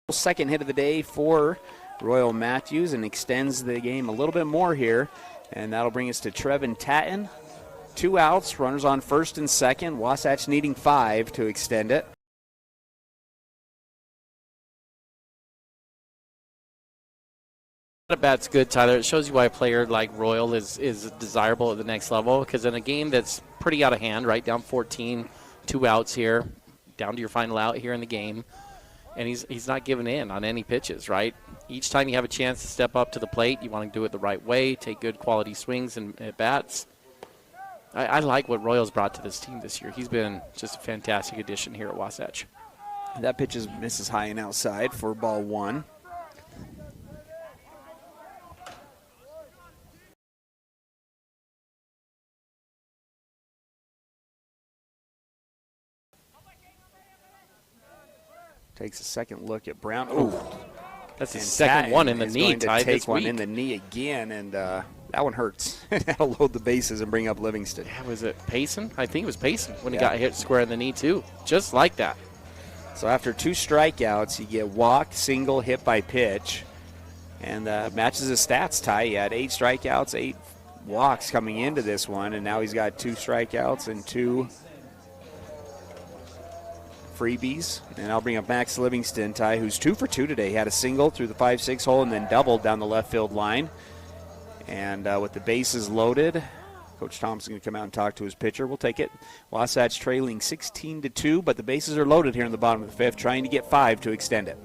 Second hit of the day for Royal Matthews and extends the game a little bit more here. And that'll bring us to Trevin Tatton. 2 outs, runners on first and second. Wasatch needing 5 to extend it. That bat's good, Tyler. It shows you why a player like Royal is desirable at the next level, because in a game that's pretty out of hand, right, down 14, 2 outs here, down to your final out here in the game, and he's not giving in on any pitches, right? Each time you have a chance to step up to the plate, you want to do it the right way, take good quality swings and at bats. I like what Royals brought to this team this year. He's been just a fantastic addition here at Wasatch. That pitch misses high and outside for ball 1. Takes a second look at Brown. Ooh. That's his second one in the knee, Ty, take this one week. in the knee again, and that one hurts. That'll load the bases and bring up Livingston. Yeah, was it Payson? I think it was Payson when he got hit square in the knee, too. Just like that. So after 2 strikeouts, you get walk, single, hit by pitch, and matches his stats, Ty. He had 8 strikeouts, 8 walks coming into this one, and now he's got 2 strikeouts and 2 freebies. And I'll bring up Max Livingston, Ty, who's 2 for 2 today. He had a single through the 5-6 hole and then doubled down the left field line. And with the bases loaded, Coach Thompson going to come out and talk to his pitcher. We'll take it. Wasatch trailing 16-2, but the bases are loaded here in the bottom of the 5th, trying to get 5 to extend it.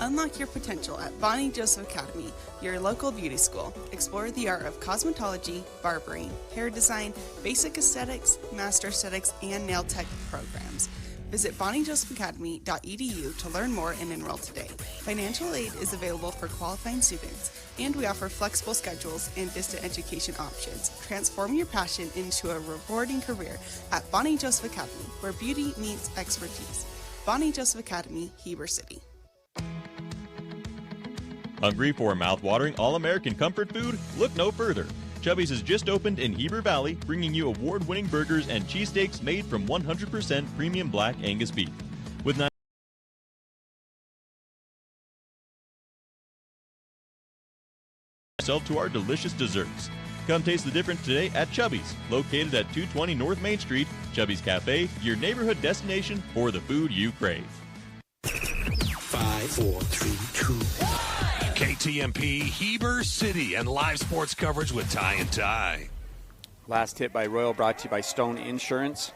Unlock your potential at Bonnie Joseph Academy, your local beauty school. Explore the art of cosmetology, barbering, hair design, basic aesthetics, master aesthetics, and nail tech programs. Visit bonniejosephacademy.edu to learn more and enroll today. Financial aid is available for qualifying students, and we offer flexible schedules and distant education options. Transform your passion into a rewarding career at Bonnie Joseph Academy, where beauty meets expertise. Bonnie Joseph Academy, Heber City. Hungry for mouth-watering, all-American comfort food? Look no further. Chubby's has just opened in Heber Valley, bringing you award-winning burgers and cheesesteaks made from 100% premium black Angus beef. With yourself to our delicious desserts. Come taste the difference today at Chubby's, located at 220 North Main Street. Chubby's Cafe, your neighborhood destination for the food you crave. 5, 4, 3, 2, 1. KTMP, Heber City, and live sports coverage with Ty and Ty. Last hit by Royal brought to you by Stone Insurance.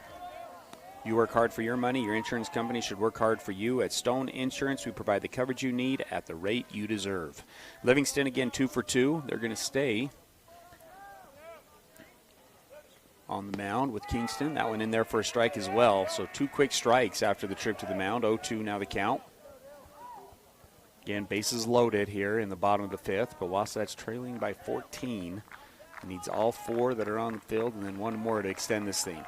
You work hard for your money. Your insurance company should work hard for you. At Stone Insurance, we provide the coverage you need at the rate you deserve. Livingston, again, 2 for 2. They're going to stay on the mound with Kingston. That one in there for a strike as well. So 2 quick strikes after the trip to the mound. 0-2 now the count. Again, bases loaded here in the bottom of the 5th, but Wasatch trailing by 14. Needs all 4 that are on the field and then 1 more to extend this thing.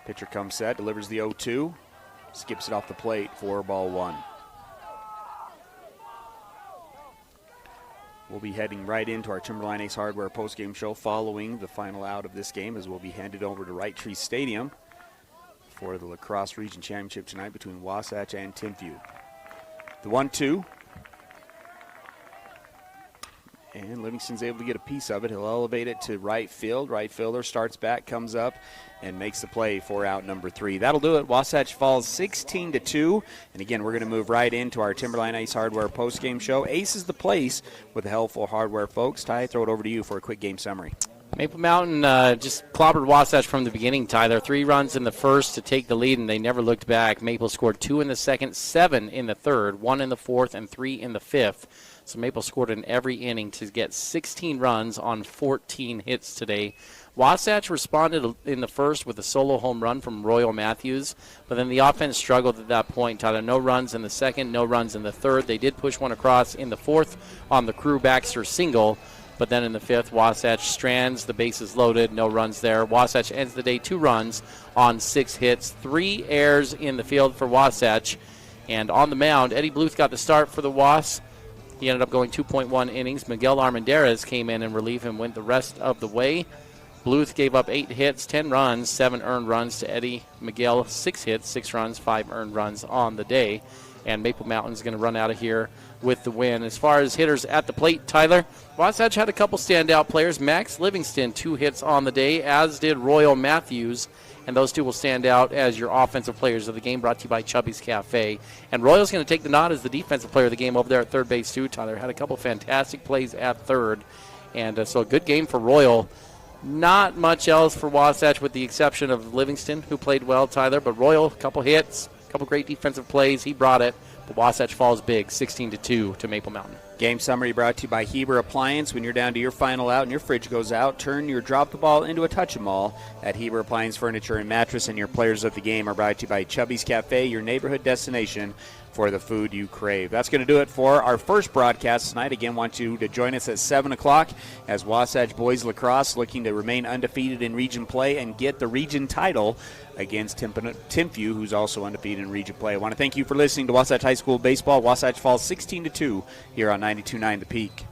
Pitcher comes set, delivers the 0-2, skips it off the plate for ball 1. We'll be heading right into our Timberline Ace Hardware postgame show following the final out of this game, as we'll be handed over to Wright Tree Stadium for the Lacrosse Region Championship tonight between Wasatch and Timpview. The 1-2. And Livingston's able to get a piece of it. He'll elevate it to right field. Right fielder starts back, comes up, and makes the play for out number 3. That'll do it. Wasatch falls 16-2. And again, we're going to move right into our Timberline Ace Hardware postgame show. Ace is the place with the helpful hardware folks. Ty, throw it over to you for a quick game summary. Maple Mountain just clobbered Wasatch from the beginning, Ty. There 3 runs in the first to take the lead, and they never looked back. Maple scored 2 in the second, 7 in the third, 1 in the fourth, and 3 in the fifth So Maple scored in every inning to get 16 runs on 14 hits today. Wasatch responded in the first with a solo home run from Royal Matthews, but then the offense struggled at that point. Tyler, no runs in the second, no runs in the third. They did push one across in the fourth on the Crew Baxter single, but then in the fifth, Wasatch strands, the bases loaded, no runs there. Wasatch ends the day 2 runs on 6 hits, 3 errors in the field for Wasatch. And on the mound, Eddie Bluth got the start for the Wasps. He ended up going 2.1 innings. Miguel Armendariz came in relief and went the rest of the way. Bluth gave up 8 hits, 10 runs, 7 earned runs to Eddie. Miguel, 6 hits, 6 runs, 5 earned runs on the day. And Maple Mountain's going to run out of here with the win. As far as hitters at the plate, Tyler, Wasatch had a couple standout players. Max Livingston, 2 hits on the day, as did Royal Matthews. And those 2 will stand out as your offensive players of the game, brought to you by Chubby's Cafe. And Royal's going to take the nod as the defensive player of the game over there at third base, too, Tyler. Had a couple fantastic plays at third. And so a good game for Royal. Not much else for Wasatch with the exception of Livingston, who played well, Tyler. But Royal, a couple hits, a couple great defensive plays. He brought it. But Wasatch falls big, 16-2 to Maple Mountain. Game summary brought to you by Heber Appliance. When you're down to your final out and your fridge goes out, turn your drop the ball into a touch 'em all at Heber Appliance Furniture and Mattress. And your players of the game are brought to you by Chubby's Cafe, your neighborhood destination for the food you crave. That's going to do it for our first broadcast tonight. Again, want you to join us at 7 o'clock as Wasatch Boys Lacrosse looking to remain undefeated in region play and get the region title against Timpview, who's also undefeated in region play. I want to thank you for listening to Wasatch High School Baseball. Wasatch falls 16-2 here on 92.9 The Peak.